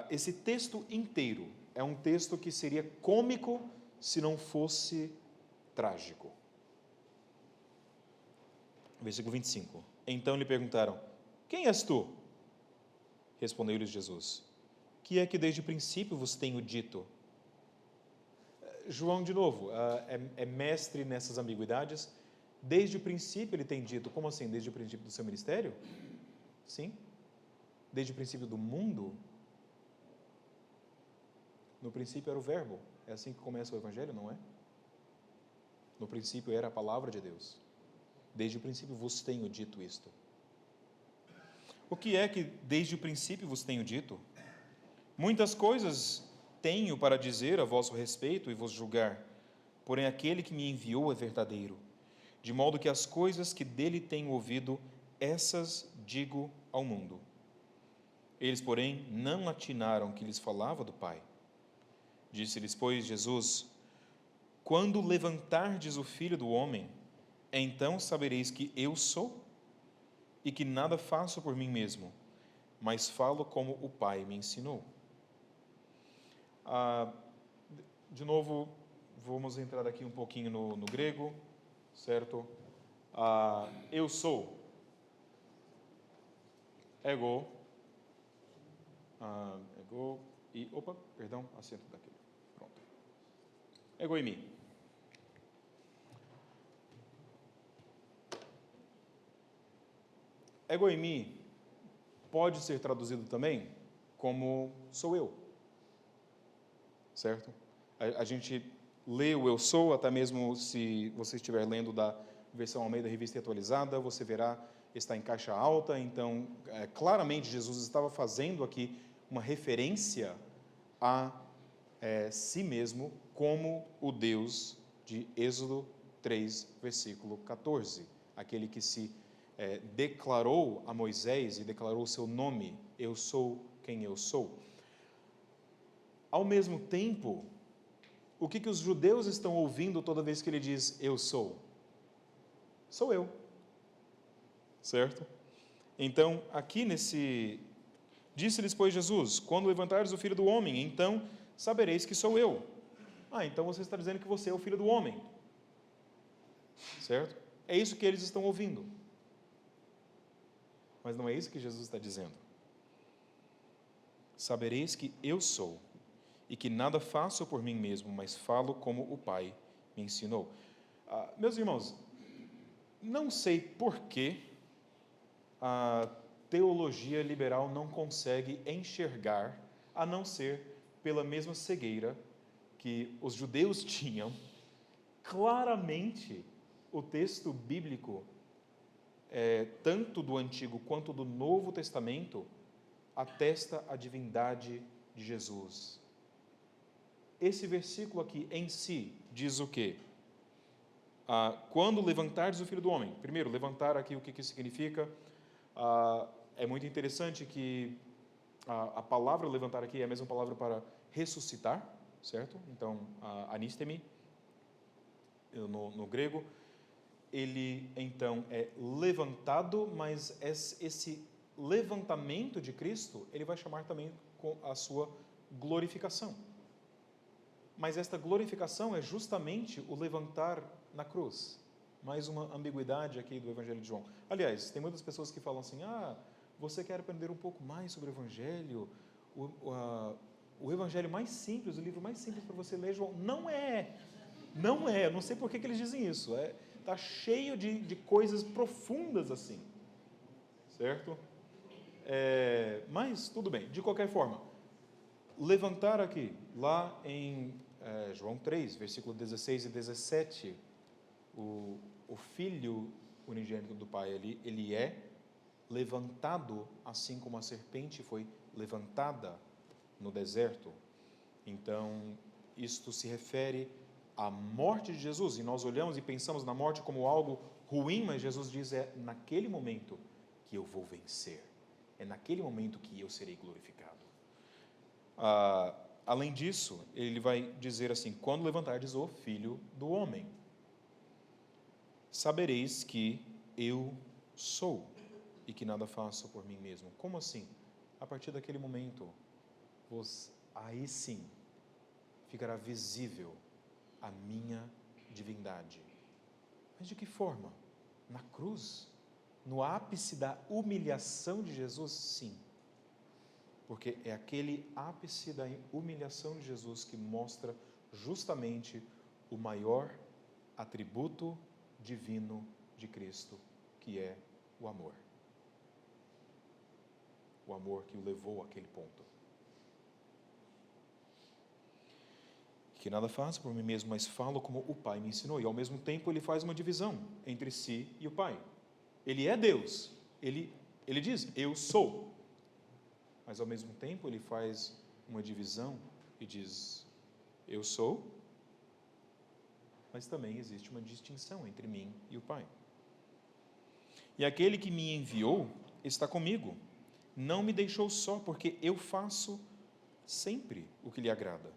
Esse texto inteiro é um texto que seria cômico se não fosse trágico. Versículo 25. Então lhe perguntaram: Quem és tu? Respondeu-lhes Jesus: Que é que desde o princípio vos tenho dito? João, de novo, é mestre nessas ambiguidades. Desde o princípio ele tem dito. Como assim? Desde o princípio do seu ministério? Sim. Desde o princípio do mundo? No princípio era o verbo. É assim que começa o Evangelho, não é? No princípio era a palavra de Deus. Desde o princípio vos tenho dito isto. O que é que desde o princípio vos tenho dito? Muitas coisas tenho para dizer a vosso respeito e vos julgar, porém aquele que me enviou é verdadeiro, de modo que as coisas que dele tenho ouvido, essas digo ao mundo. Eles, porém, não atinaram que lhes falava do Pai. Disse-lhes, pois, Jesus: Quando levantardes o Filho do Homem, então sabereis que eu sou, e que nada faço por mim mesmo, mas falo como o Pai me ensinou. De novo, vamos entrar aqui um pouquinho no grego, certo? Eu sou, ego, e, acento daquele, pronto. Ego e mi. Ego e mi pode ser traduzido também como sou eu, certo? A gente lê o eu sou, até mesmo se você estiver lendo da versão Almeida Revista Atualizada, você verá, está em caixa alta, então, claramente Jesus estava fazendo aqui uma referência a si mesmo como o Deus de Êxodo 3, versículo 14, aquele que se declarou a Moisés e declarou o seu nome: eu sou quem eu sou. Ao mesmo tempo, o que os judeus estão ouvindo toda vez que ele diz eu sou? Sou eu, certo? Então, aqui disse-lhes, pois, Jesus: quando levantares o Filho do Homem, então sabereis que sou eu. Então você está dizendo que você é o Filho do Homem, certo? É isso que eles estão ouvindo. Mas não é isso que Jesus está dizendo. Sabereis que eu sou, e que nada faço por mim mesmo, mas falo como o Pai me ensinou. Meus irmãos, não sei por que a teologia liberal não consegue enxergar, a não ser pela mesma cegueira que os judeus tinham, claramente o texto bíblico, tanto do Antigo quanto do Novo Testamento, atesta a divindade de Jesus. Esse versículo aqui em si diz o quê? Quando levantares o Filho do Homem. Primeiro, levantar aqui, o que significa? É muito interessante que a palavra levantar aqui é a mesma palavra para ressuscitar, certo? Então, anistemi, no grego, ele então é levantado, mas esse levantamento de Cristo, ele vai chamar também com a sua glorificação. Mas esta glorificação é justamente o levantar na cruz. Mais uma ambiguidade aqui do Evangelho de João. Aliás, tem muitas pessoas que falam assim, você quer aprender um pouco mais sobre o Evangelho? O Evangelho mais simples, o livro mais simples para você ler, João, não é, eu não sei por que eles dizem isso, está cheio de coisas profundas assim, certo? Mas, tudo bem, de qualquer forma, levantar aqui, lá em João 3, versículo 16 e 17, o Filho unigênito do Pai, ele é levantado, assim como a serpente foi levantada no deserto. Então, isto se refere à morte de Jesus, e nós olhamos e pensamos na morte como algo ruim, mas Jesus diz, naquele momento que eu vou vencer, é naquele momento que eu serei glorificado. Além disso, ele vai dizer assim, quando levantardes o Filho do Homem, sabereis que eu sou, e que nada faço por mim mesmo. Como assim? A partir daquele momento, aí sim, ficará visível a minha divindade. Mas de que forma? Na cruz? No ápice da humilhação de Jesus? Sim. Porque é aquele ápice da humilhação de Jesus que mostra justamente o maior atributo divino de Cristo, que é o amor. O amor que o levou àquele ponto. Que nada faço por mim mesmo, mas falo como o Pai me ensinou. E ao mesmo tempo ele faz uma divisão entre si e o Pai. Ele é Deus. Ele diz, eu sou. Mas ao mesmo tempo ele faz uma divisão e diz, eu sou, mas também existe uma distinção entre mim e o Pai. E aquele que me enviou está comigo. Não me deixou só, porque eu faço sempre o que lhe agrada.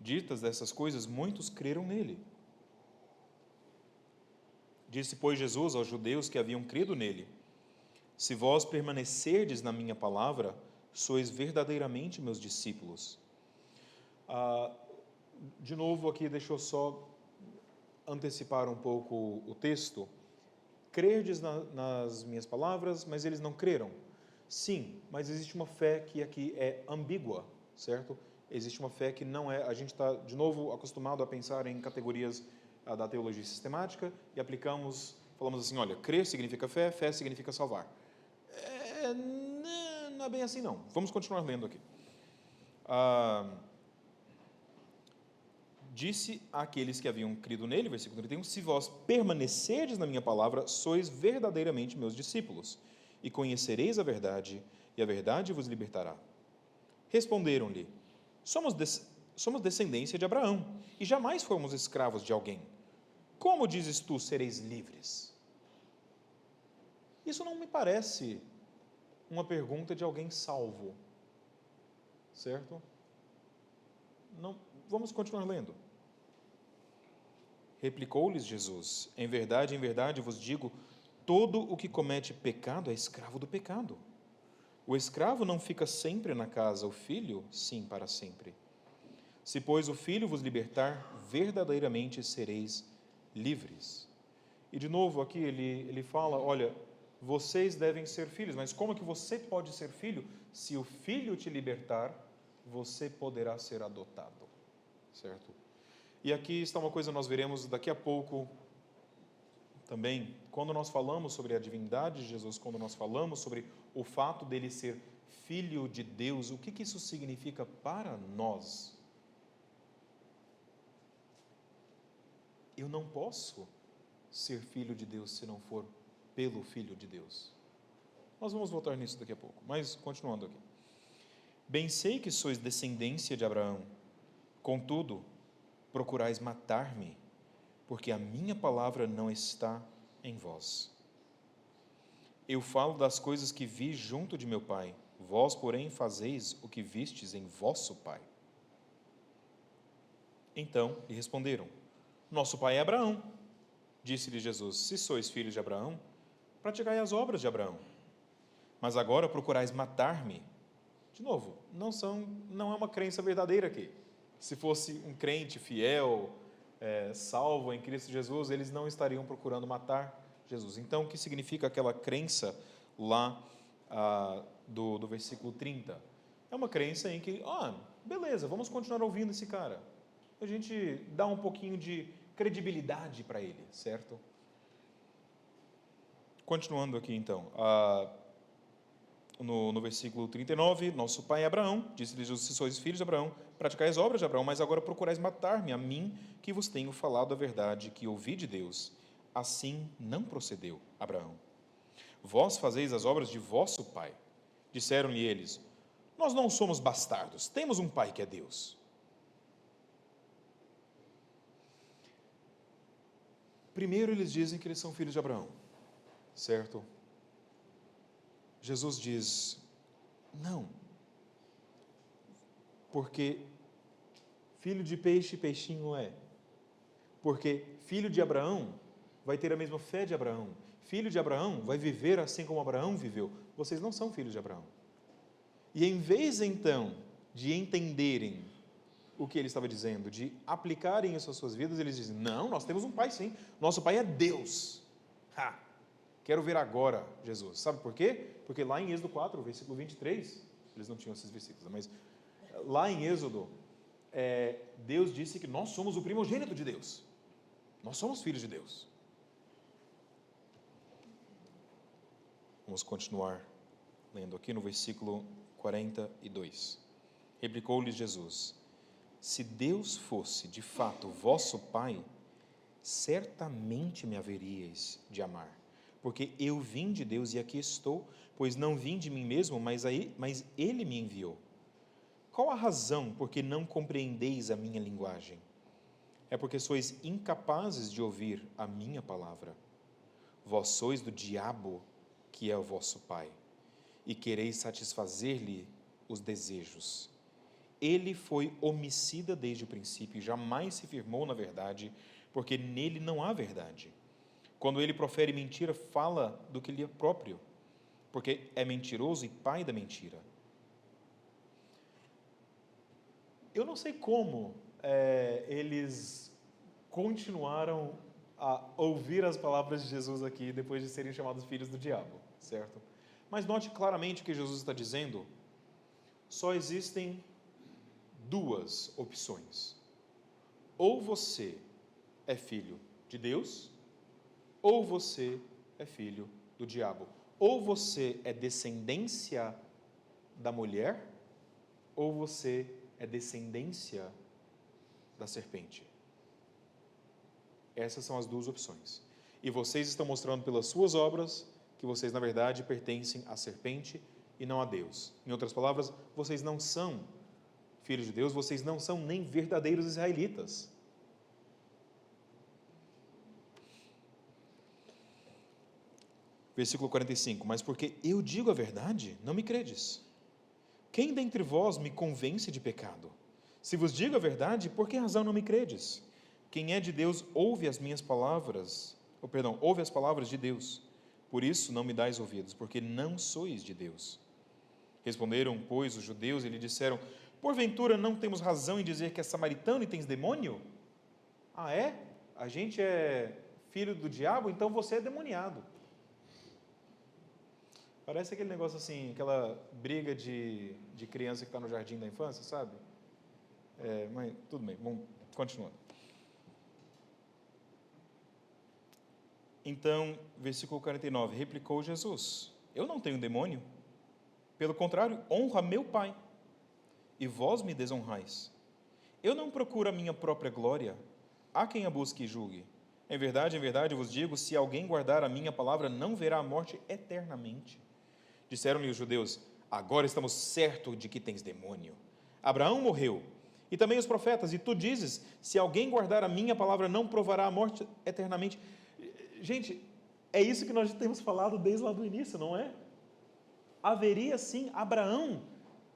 Ditas dessas coisas, muitos creram nele. Disse, pois, Jesus aos judeus que haviam crido nele, se vós permanecerdes na minha palavra, sois verdadeiramente meus discípulos. De novo aqui, deixa eu só antecipar um pouco o texto. Crerdes nas minhas palavras, mas eles não creram. Sim, mas existe uma fé que aqui é ambígua, certo? Existe uma fé que não é... A gente está, de novo, acostumado a pensar em categorias da teologia sistemática e falamos assim, olha, crer significa fé, fé significa salvar. Não é bem assim, não. Vamos continuar lendo aqui. Disse àqueles que haviam crido nele, versículo 31, se vós permanecerdes na minha palavra, sois verdadeiramente meus discípulos, e conhecereis a verdade, e a verdade vos libertará. Responderam-lhe, somos descendência de Abraão, e jamais fomos escravos de alguém. Como dizes tu, sereis livres? Isso não me parece uma pergunta de alguém salvo, certo? Não, vamos continuar lendo. Replicou-lhes Jesus, em verdade vos digo, todo o que comete pecado é escravo do pecado. O escravo não fica sempre na casa, o filho, sim, para sempre. Se, pois, o Filho vos libertar, verdadeiramente sereis livres. E, de novo, aqui ele fala, olha, vocês devem ser filhos, mas como que você pode ser filho? Se o Filho te libertar, você poderá ser adotado, certo? E aqui está uma coisa que nós veremos daqui a pouco também, quando nós falamos sobre a divindade de Jesus, quando nós falamos sobre o fato dele ser Filho de Deus, o que isso significa para nós? eu não posso ser filho de Deus se não for pelo Filho de Deus. Nós vamos voltar nisso daqui a pouco, mas continuando aqui. Bem sei que sois descendência de Abraão, contudo, procurais matar-me, porque a minha palavra não está em vós. Eu falo das coisas que vi junto de meu pai, vós, porém, fazeis o que vistes em vosso pai. Então lhe responderam: nosso pai é Abraão. Disse-lhe Jesus: se sois filhos de Abraão, praticai as obras de Abraão. Mas agora procurais matar-me. De novo, não é uma crença verdadeira aqui. Se fosse um crente fiel, salvo em Cristo Jesus, eles não estariam procurando matar Jesus. Então, o que significa aquela crença lá do versículo 30? É uma crença em que, beleza, vamos continuar ouvindo esse cara. A gente dá um pouquinho de credibilidade para ele, certo? Continuando aqui, então, no versículo 39, nosso pai é Abraão, disse-lhe Jesus: se sois filhos de Abraão, praticai as obras de Abraão, mas agora procurais matar-me, a mim, que vos tenho falado a verdade, que ouvi de Deus. Assim não procedeu Abraão. Vós fazeis as obras de vosso pai. Disseram-lhe eles: nós não somos bastardos, temos um pai que é Deus. Primeiro eles dizem que eles são filhos de Abraão, certo? Jesus diz: não, porque filho de peixe, peixinho é. Porque filho de Abraão vai ter a mesma fé de Abraão. Filho de Abraão vai viver assim como Abraão viveu. Vocês não são filhos de Abraão. E em vez, então, de entenderem o que ele estava dizendo, de aplicarem isso às suas vidas, eles dizem: não, nós temos um pai sim, nosso pai é Deus. Quero ver agora Jesus. Sabe por quê? Porque lá em Êxodo 4, versículo 23, eles não tinham esses versículos, mas lá em Êxodo, Deus disse que nós somos o primogênito de Deus. Nós somos filhos de Deus. Vamos continuar lendo aqui no versículo 42. Replicou-lhes Jesus: se Deus fosse de fato vosso Pai, certamente me haveríeis de amar, porque eu vim de Deus e aqui estou, pois não vim de mim mesmo, mas Ele me enviou. Qual a razão por que não compreendeis a minha linguagem? É porque sois incapazes de ouvir a minha palavra. Vós sois do diabo, que é o vosso pai, e quereis satisfazer-lhe os desejos. Ele foi homicida desde o princípio e jamais se firmou na verdade, porque nele não há verdade. Quando ele profere mentira, fala do que lhe é próprio, porque é mentiroso e pai da mentira. Eu não sei como eles continuaram a ouvir as palavras de Jesus aqui depois de serem chamados filhos do diabo, certo? Mas note claramente o que Jesus está dizendo. Só existem duas opções. Ou você é filho de Deus, ou você é filho do diabo. Ou você é descendência da mulher, ou você é descendência da serpente. Essas são as duas opções. E vocês estão mostrando pelas suas obras que vocês, na verdade, pertencem à serpente e não a Deus. Em outras palavras, vocês não são filhos de Deus, vocês não são nem verdadeiros israelitas. Versículo 45, mas porque eu digo a verdade, não me credes. Quem dentre vós me convence de pecado? Se vos digo a verdade, por que razão não me credes? Quem é de Deus ouve as minhas palavras, ouve as palavras de Deus. Por isso não me dais ouvidos, porque não sois de Deus. Responderam, pois, os judeus e lhe disseram: porventura não temos razão em dizer que é samaritano e tens demônio? Ah, é? A gente é filho do diabo, então você é demoniado. Parece aquele negócio assim, aquela briga de criança que está no jardim da infância, sabe? Mas tudo bem, vamos continuando. Então, versículo 49, replicou Jesus: eu não tenho demônio, pelo contrário, honro a meu Pai, e vós me desonrais. Eu não procuro a minha própria glória, há quem a busque e julgue. Em verdade, eu vos digo, se alguém guardar a minha palavra, não verá a morte eternamente. Disseram-lhe os judeus: agora estamos certos de que tens demônio. Abraão morreu, e também os profetas, e tu dizes, se alguém guardar a minha palavra, não provará a morte eternamente. Gente, é isso que nós temos falado desde lá do início, não é? Haveria sim, Abraão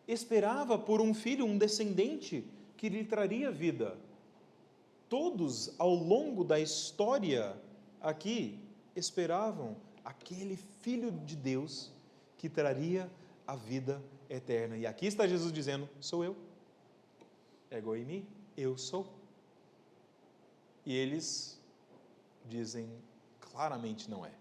esperava por um filho, um descendente, que lhe traria vida. Todos, ao longo da história aqui, esperavam aquele Filho de Deus que traria a vida eterna. E aqui está Jesus dizendo, sou eu. Ego eimi, eu sou. E eles dizem, claramente não é.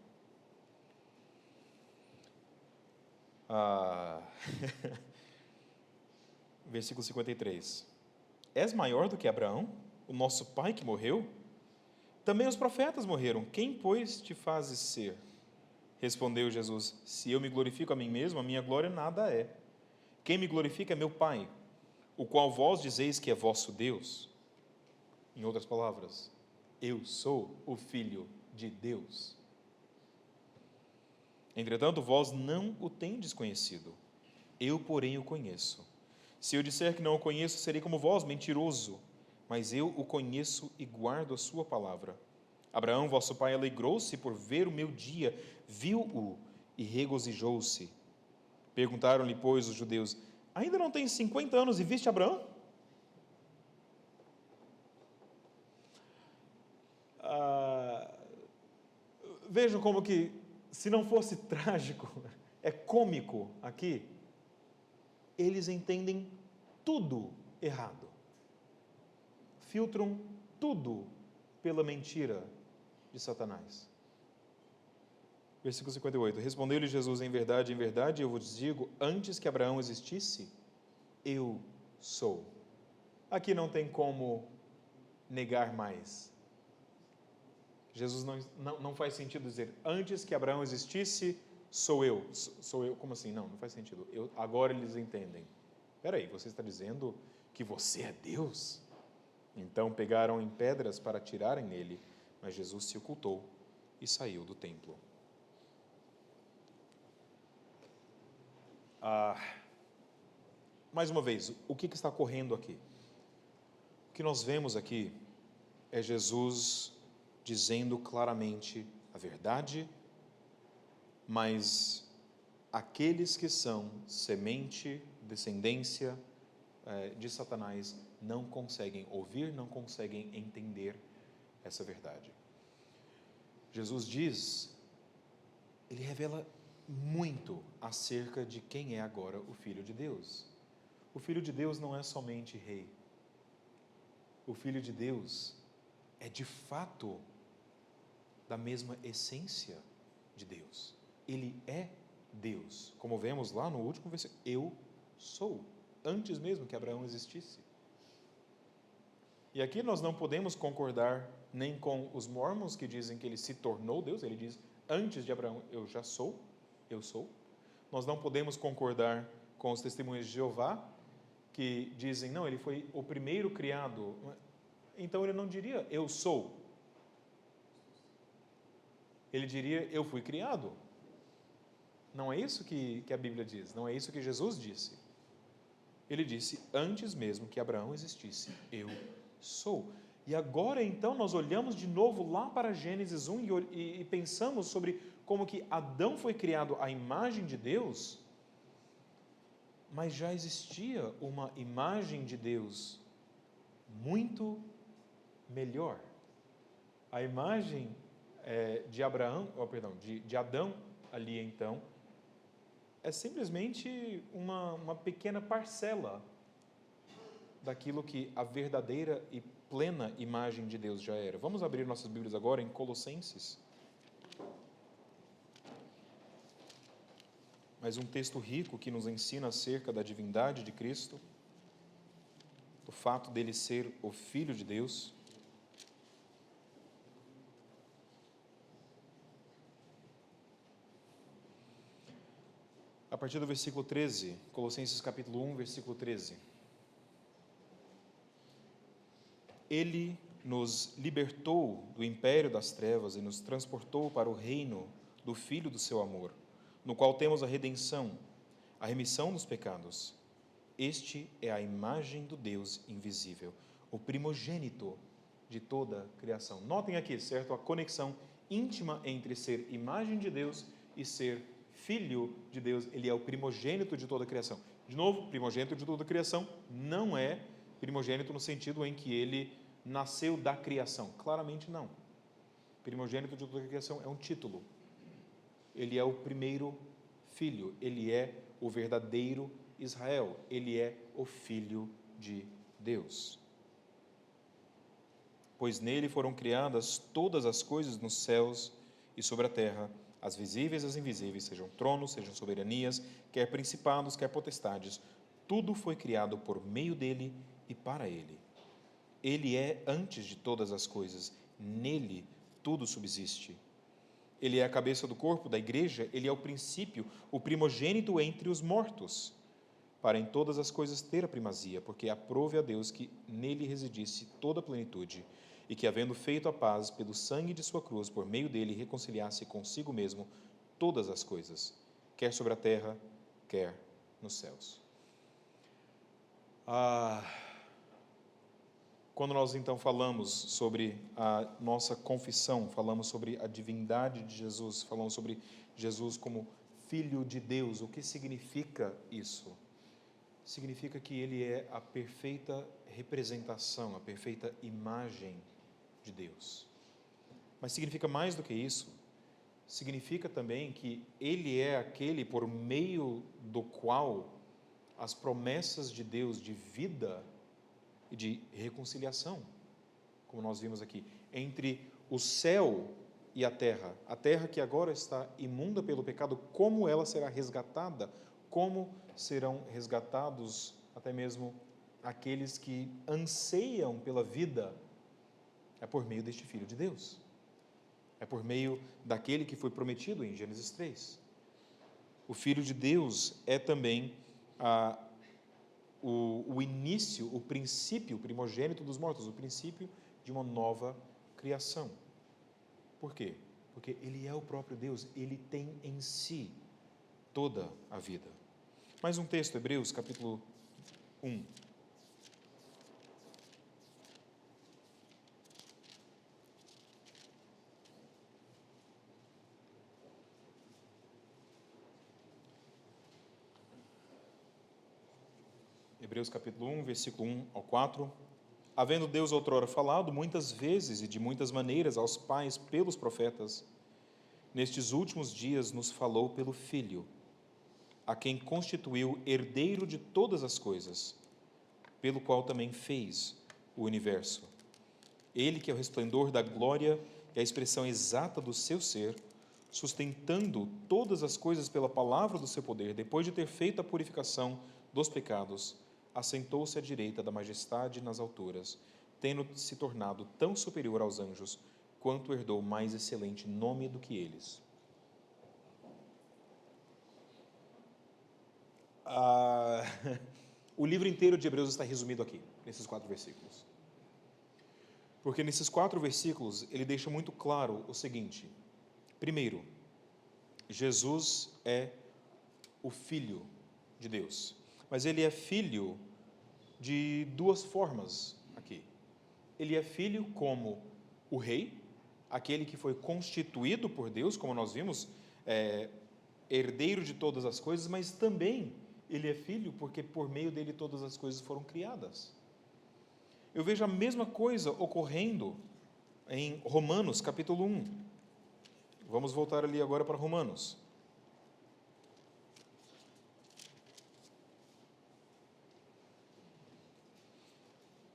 Versículo 53. És maior do que Abraão, o nosso pai que morreu? Também os profetas morreram. Quem, pois, te fazes ser? Respondeu Jesus, se eu me glorifico a mim mesmo, a minha glória nada é. Quem me glorifica é meu Pai, o qual vós dizeis que é vosso Deus. Em outras palavras, eu sou o Filho de Deus. Entretanto, vós não o tendes conhecido. Eu, porém, o conheço. Se eu disser que não o conheço, serei como vós, mentiroso. Mas eu o conheço e guardo a sua palavra. Abraão, vosso pai, alegrou-se por ver o meu dia, viu-o e regozijou-se. Perguntaram-lhe, pois, os judeus, ainda não tens 50 anos e viste Abraão? Vejam como que, se não fosse trágico, é cômico aqui, eles entendem tudo errado. Filtram tudo pela mentira de Satanás. Versículo 58. Respondeu-lhe Jesus, em verdade, eu vos digo, antes que Abraão existisse, eu sou. Aqui não tem como negar mais. Jesus não faz sentido dizer, antes que Abraão existisse, sou eu. Sou eu, como assim? Não faz sentido. Agora eles entendem. Espera aí, você está dizendo que você é Deus? Então pegaram em pedras para atirarem nele, mas Jesus se ocultou e saiu do templo. Mais uma vez, o que está ocorrendo aqui? O que nós vemos aqui é Jesus dizendo claramente a verdade, mas aqueles que são semente, descendência de Satanás, não conseguem ouvir, não conseguem entender essa verdade. Jesus diz, ele revela muito acerca de quem é agora o Filho de Deus. O Filho de Deus não é somente rei. O Filho de Deus é de fato da mesma essência de Deus. Ele é Deus. Como vemos lá no último versículo, eu sou, antes mesmo que Abraão existisse. E aqui nós não podemos concordar nem com os mormons que dizem que ele se tornou Deus, ele diz, antes de Abraão, eu já sou, eu sou. Nós não podemos concordar com os testemunhos de Jeová, que dizem, não, ele foi o primeiro criado. Então ele não diria, eu sou. Ele diria, eu fui criado. Não é isso que a Bíblia diz, não é isso que Jesus disse. Ele disse, antes mesmo que Abraão existisse, eu sou. E agora então nós olhamos de novo lá para Gênesis 1 e pensamos sobre como que Adão foi criado à imagem de Deus, mas já existia uma imagem de Deus muito melhor. A imagem de Adão ali então, é simplesmente uma pequena parcela daquilo que a verdadeira e plena imagem de Deus já era. Vamos abrir nossas Bíblias agora em Colossenses. Mais um texto rico que nos ensina acerca da divindade de Cristo, do fato dele ser o Filho de Deus. A partir do versículo 13, Colossenses capítulo 1, versículo 13. Ele nos libertou do império das trevas e nos transportou para o reino do Filho do seu amor, no qual temos a redenção, a remissão dos pecados. Este é a imagem do Deus invisível, o primogênito de toda a criação. Notem aqui, certo? A conexão íntima entre ser imagem de Deus e ser filho de Deus. Ele é o primogênito de toda a criação. De novo, primogênito de toda a criação não é primogênito no sentido em que ele nasceu da criação. Claramente não. Primogênito de toda a criação é um título. Ele é o primeiro filho. Ele é o verdadeiro Israel. Ele é o Filho de Deus. Pois nele foram criadas todas as coisas nos céus e sobre a terra, as visíveis e as invisíveis, sejam tronos, sejam soberanias, quer principados, quer potestades. Tudo foi criado por meio dele e para ele. Ele é antes de todas as coisas. Nele tudo subsiste. Ele é a cabeça do corpo, da igreja. Ele é o princípio, o primogênito entre os mortos, para em todas as coisas ter a primazia, porque aprove a Deus que nele residisse toda a plenitude, e que, havendo feito a paz pelo sangue de sua cruz, por meio dele reconciliasse consigo mesmo todas as coisas, quer sobre a terra, quer nos céus. Quando nós então falamos sobre a nossa confissão, falamos sobre a divindade de Jesus, falamos sobre Jesus como Filho de Deus, o que significa isso? Significa que ele é a perfeita representação, a perfeita imagem de Deus. Mas significa mais do que isso. Significa também que ele é aquele por meio do qual as promessas de Deus de vida e de reconciliação, como nós vimos aqui, entre o céu e a terra que agora está imunda pelo pecado, como ela será resgatada, como serão resgatados até mesmo aqueles que anseiam pela vida, é por meio deste Filho de Deus. É por meio daquele que foi prometido em Gênesis 3. O Filho de Deus é também o início, o princípio, o primogênito dos mortos, o princípio de uma nova criação. Por quê? Porque ele é o próprio Deus, ele tem em si toda a vida. Mais um texto, Hebreus, capítulo 1. Hebreus capítulo 1, versículo 1 ao 4. Havendo Deus outrora falado muitas vezes e de muitas maneiras aos pais pelos profetas, nestes últimos dias nos falou pelo Filho, a quem constituiu herdeiro de todas as coisas, pelo qual também fez o universo. Ele que é o resplendor da glória e a expressão exata do seu ser, sustentando todas as coisas pela palavra do seu poder, depois de ter feito a purificação dos pecados, assentou-se à direita da majestade nas alturas, tendo se tornado tão superior aos anjos, quanto herdou mais excelente nome do que eles. O livro inteiro de Hebreus está resumido aqui, nesses 4 versículos. Porque nesses 4 versículos ele deixa muito claro o seguinte: primeiro, Jesus é o Filho de Deus. Mas ele é filho de 2 formas aqui. Ele é filho como o rei, aquele que foi constituído por Deus, como nós vimos, herdeiro de todas as coisas, mas também ele é filho porque por meio dele todas as coisas foram criadas. Eu vejo a mesma coisa ocorrendo em Romanos, capítulo 1. Vamos voltar ali agora para Romanos.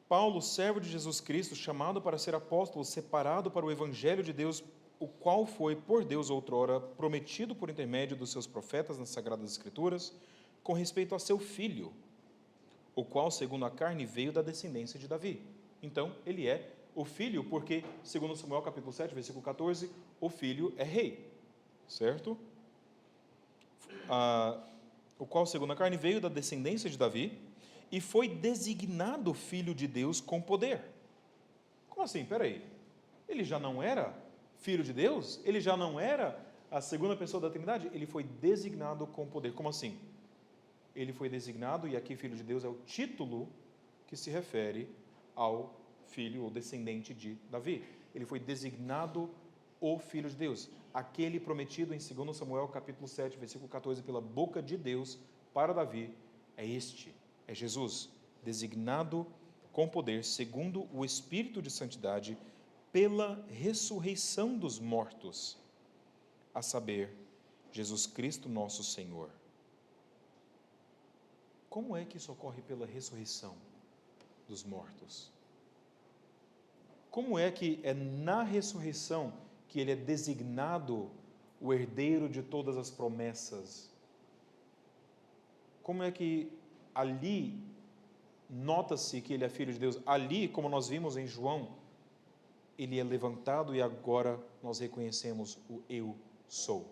Paulo, servo de Jesus Cristo, chamado para ser apóstolo, separado para o evangelho de Deus, o qual foi por Deus outrora prometido por intermédio dos seus profetas nas Sagradas Escrituras, com respeito a seu filho, o qual, segundo a carne, veio da descendência de Davi. Então, ele é o filho, porque, segundo Samuel capítulo 7, versículo 14, o filho é rei, certo? O qual, segundo a carne, veio da descendência de Davi, e foi designado filho de Deus com poder. Como Como assim? Peraí. Ele já não era filho de Deus? Ele já não era a segunda pessoa da Trindade? Ele foi designado com poder. Como assim? Ele foi designado, e aqui filho de Deus é o título que se refere ao filho ou descendente de Davi. Ele foi designado o filho de Deus, aquele prometido em 2 Samuel capítulo 7, versículo 14, pela boca de Deus para Davi, é Jesus, designado com poder, segundo o Espírito de Santidade, pela ressurreição dos mortos, a saber, Jesus Cristo nosso Senhor. Como é que isso ocorre pela ressurreição dos mortos? Como é que é na ressurreição que ele é designado o herdeiro de todas as promessas? Como é que ali nota-se que ele é filho de Deus? Ali, como nós vimos em João, ele é levantado e agora nós reconhecemos o eu sou.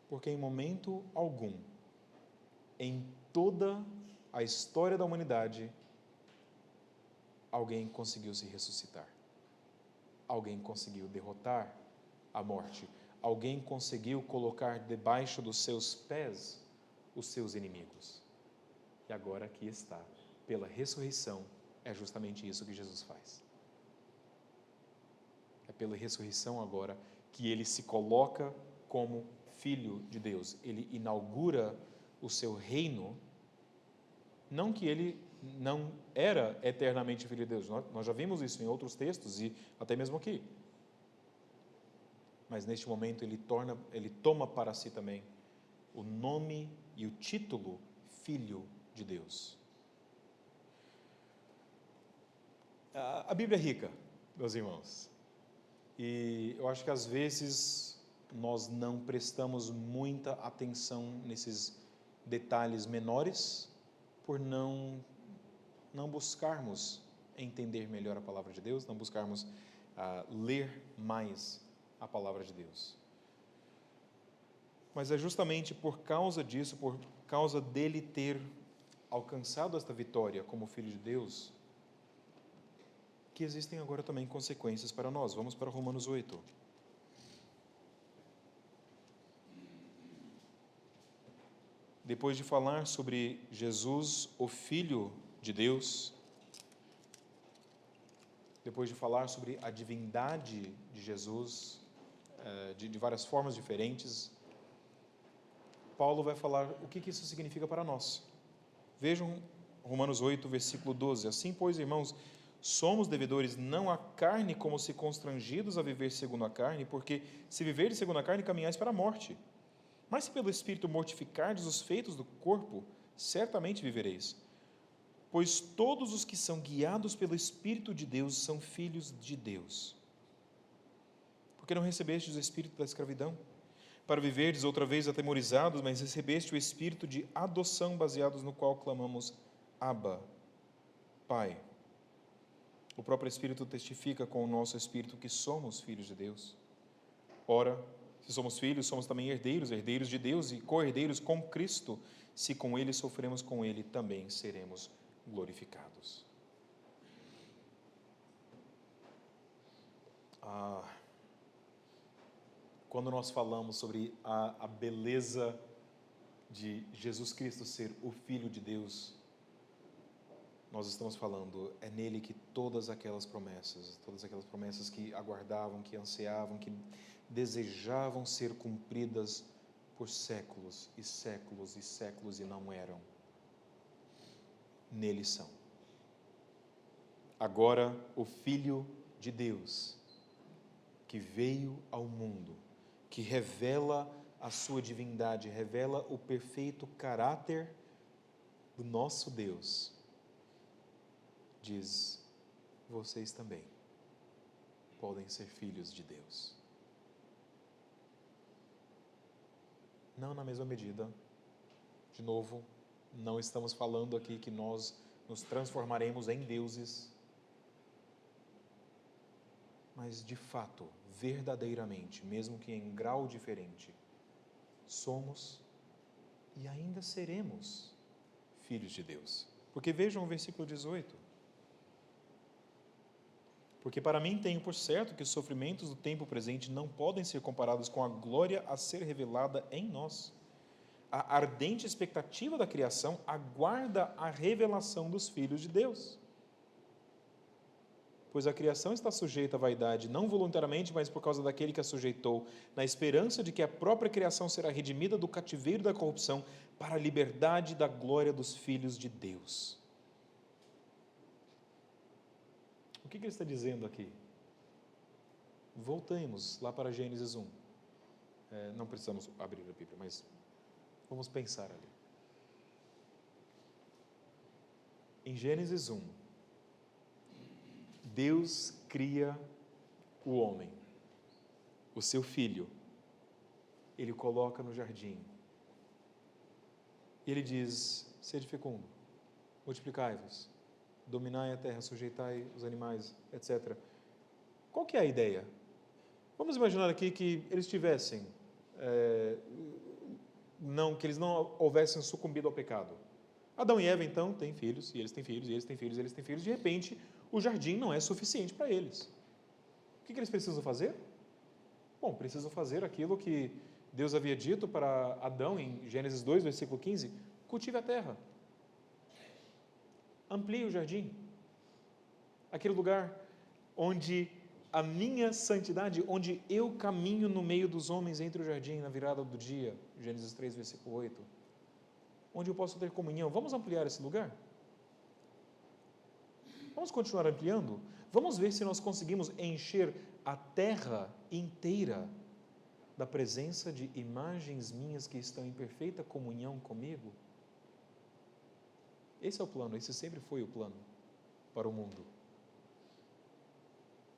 Porque em momento algum, em toda a história da humanidade, alguém conseguiu se ressuscitar. Alguém conseguiu derrotar a morte. Alguém conseguiu colocar debaixo dos seus pés os seus inimigos. E agora aqui está, pela ressurreição, é justamente isso que Jesus faz. É pela ressurreição agora que ele se coloca como filho de Deus. Ele inaugura o seu reino, não que ele não era eternamente filho de Deus, nós já vimos isso em outros textos e até mesmo aqui. Mas neste momento ele toma para si também o nome e o título Filho de Deus. A Bíblia é rica, meus irmãos, e eu acho que às vezes nós não prestamos muita atenção nesses detalhes menores por não buscarmos entender melhor a palavra de Deus, não buscarmos ler mais a palavra de Deus. Mas é justamente por causa disso, por causa dele ter alcançado esta vitória como Filho de Deus, que existem agora também consequências para nós. Vamos para Romanos 8. Depois de falar sobre Jesus, o Filho de Deus, depois de falar sobre a divindade de Jesus, de várias formas diferentes, Paulo vai falar o que isso significa para nós. Vejam Romanos 8, versículo 12. Assim, pois, irmãos, somos devedores não à carne, como se constrangidos a viver segundo a carne, porque se viverdes segundo a carne, caminhais para a morte. Mas se pelo Espírito mortificardes os feitos do corpo, certamente vivereis. Pois todos os que são guiados pelo Espírito de Deus são filhos de Deus. Porque não recebestes o espírito da escravidão, para viverdes outra vez atemorizados, mas recebeste o espírito de adoção, baseados no qual clamamos, Abba, Pai. O próprio Espírito testifica com o nosso espírito que somos filhos de Deus. Ora, se somos filhos, somos também herdeiros, herdeiros de Deus e co-herdeiros com Cristo. Se com Ele sofremos, com Ele também seremos glorificados. Quando nós falamos sobre a beleza de Jesus Cristo ser o Filho de Deus, nós estamos falando, é nele que todas aquelas promessas que aguardavam, que ansiavam, que desejavam ser cumpridas por séculos e séculos e séculos e não eram, nele são. Agora, o Filho de Deus, que veio ao mundo, que revela a sua divindade, revela o perfeito caráter do nosso Deus, diz, vocês também podem ser filhos de Deus. Não na mesma medida, de novo, não estamos falando aqui que nós nos transformaremos em deuses, mas de fato, verdadeiramente, mesmo que em grau diferente, somos e ainda seremos filhos de Deus. Porque vejam o versículo 18. Porque para mim tenho por certo que os sofrimentos do tempo presente não podem ser comparados com a glória a ser revelada em nós. A ardente expectativa da criação aguarda a revelação dos filhos de Deus. Pois a criação está sujeita à vaidade, não voluntariamente, mas por causa daquele que a sujeitou, na esperança de que a própria criação será redimida do cativeiro da corrupção para a liberdade da glória dos filhos de Deus. O que ele está dizendo aqui? Voltemos lá para Gênesis 1. Não precisamos abrir a Bíblia, mas vamos pensar ali. Em Gênesis 1, Deus cria o homem, o seu filho. Ele o coloca no jardim. E ele diz: sede fecundo, multiplicai-vos, dominai a terra, sujeitai os animais, etc. Qual que é a ideia? Vamos imaginar aqui que eles tivessem, que eles não houvessem sucumbido ao pecado. Adão e Eva, então, têm filhos, e eles têm filhos, e eles têm filhos, e eles têm filhos. De repente, o jardim não é suficiente para eles. O que eles precisam fazer? Bom, precisam fazer aquilo que Deus havia dito para Adão em Gênesis 2, versículo 15: cultive a terra. Amplie o jardim, aquele lugar onde a minha santidade, onde eu caminho no meio dos homens entre o jardim na virada do dia, Gênesis 3, versículo 8, onde eu posso ter comunhão. Vamos ampliar esse lugar? Vamos continuar ampliando? Vamos ver se nós conseguimos encher a terra inteira da presença de imagens minhas que estão em perfeita comunhão comigo? Esse é o plano, esse sempre foi o plano para o mundo.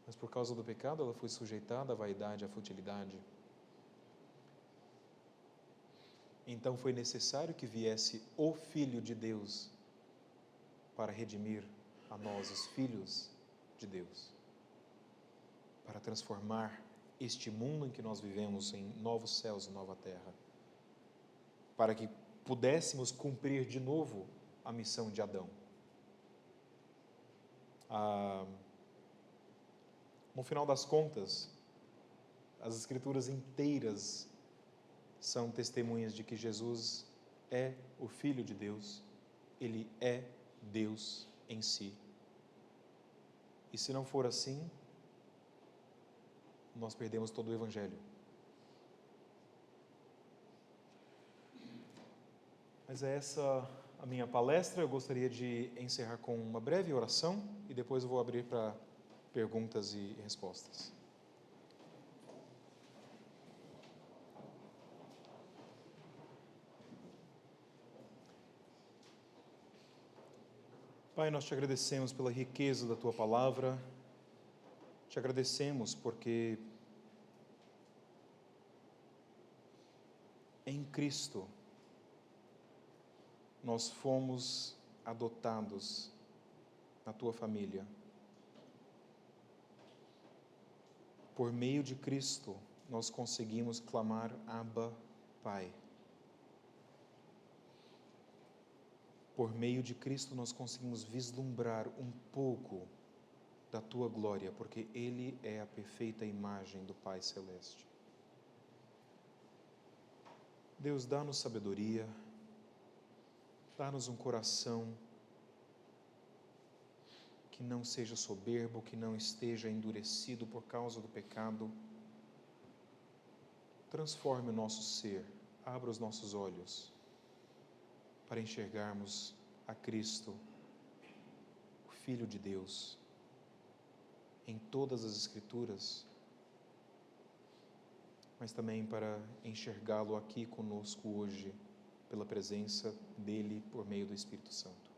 Mas por causa do pecado, ela foi sujeitada à vaidade, à futilidade. Então foi necessário que viesse o Filho de Deus para redimir a nós, os filhos de Deus, para transformar este mundo em que nós vivemos em novos céus e nova terra, para que pudéssemos cumprir de novo a missão de Adão. No final das contas, as Escrituras inteiras são testemunhas de que Jesus é o Filho de Deus, Ele é Deus em si. E se não for assim, nós perdemos todo o Evangelho. Mas é essa a minha palestra. Eu gostaria de encerrar com uma breve oração e depois eu vou abrir para perguntas e respostas. Pai, nós te agradecemos pela riqueza da Tua palavra, te agradecemos porque em Cristo nós fomos adotados na Tua família. Por meio de Cristo nós conseguimos clamar Abba, Pai. Por meio de Cristo nós conseguimos vislumbrar um pouco da Tua glória, porque Ele é a perfeita imagem do Pai Celeste. Deus, dá-nos sabedoria, dá-nos um coração que não seja soberbo, que não esteja endurecido por causa do pecado. Transforme o nosso ser, abra os nossos olhos para enxergarmos a Cristo, o Filho de Deus, em todas as Escrituras, mas também para enxergá-lo aqui conosco hoje, pela presença dEle por meio do Espírito Santo.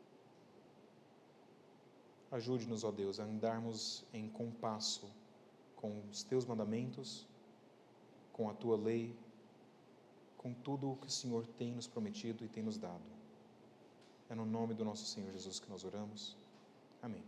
Ajude-nos, ó Deus, a andarmos em compasso com os Teus mandamentos, com a Tua lei, com tudo o que o Senhor tem nos prometido e tem nos dado. É no nome do nosso Senhor Jesus que nós oramos. Amém.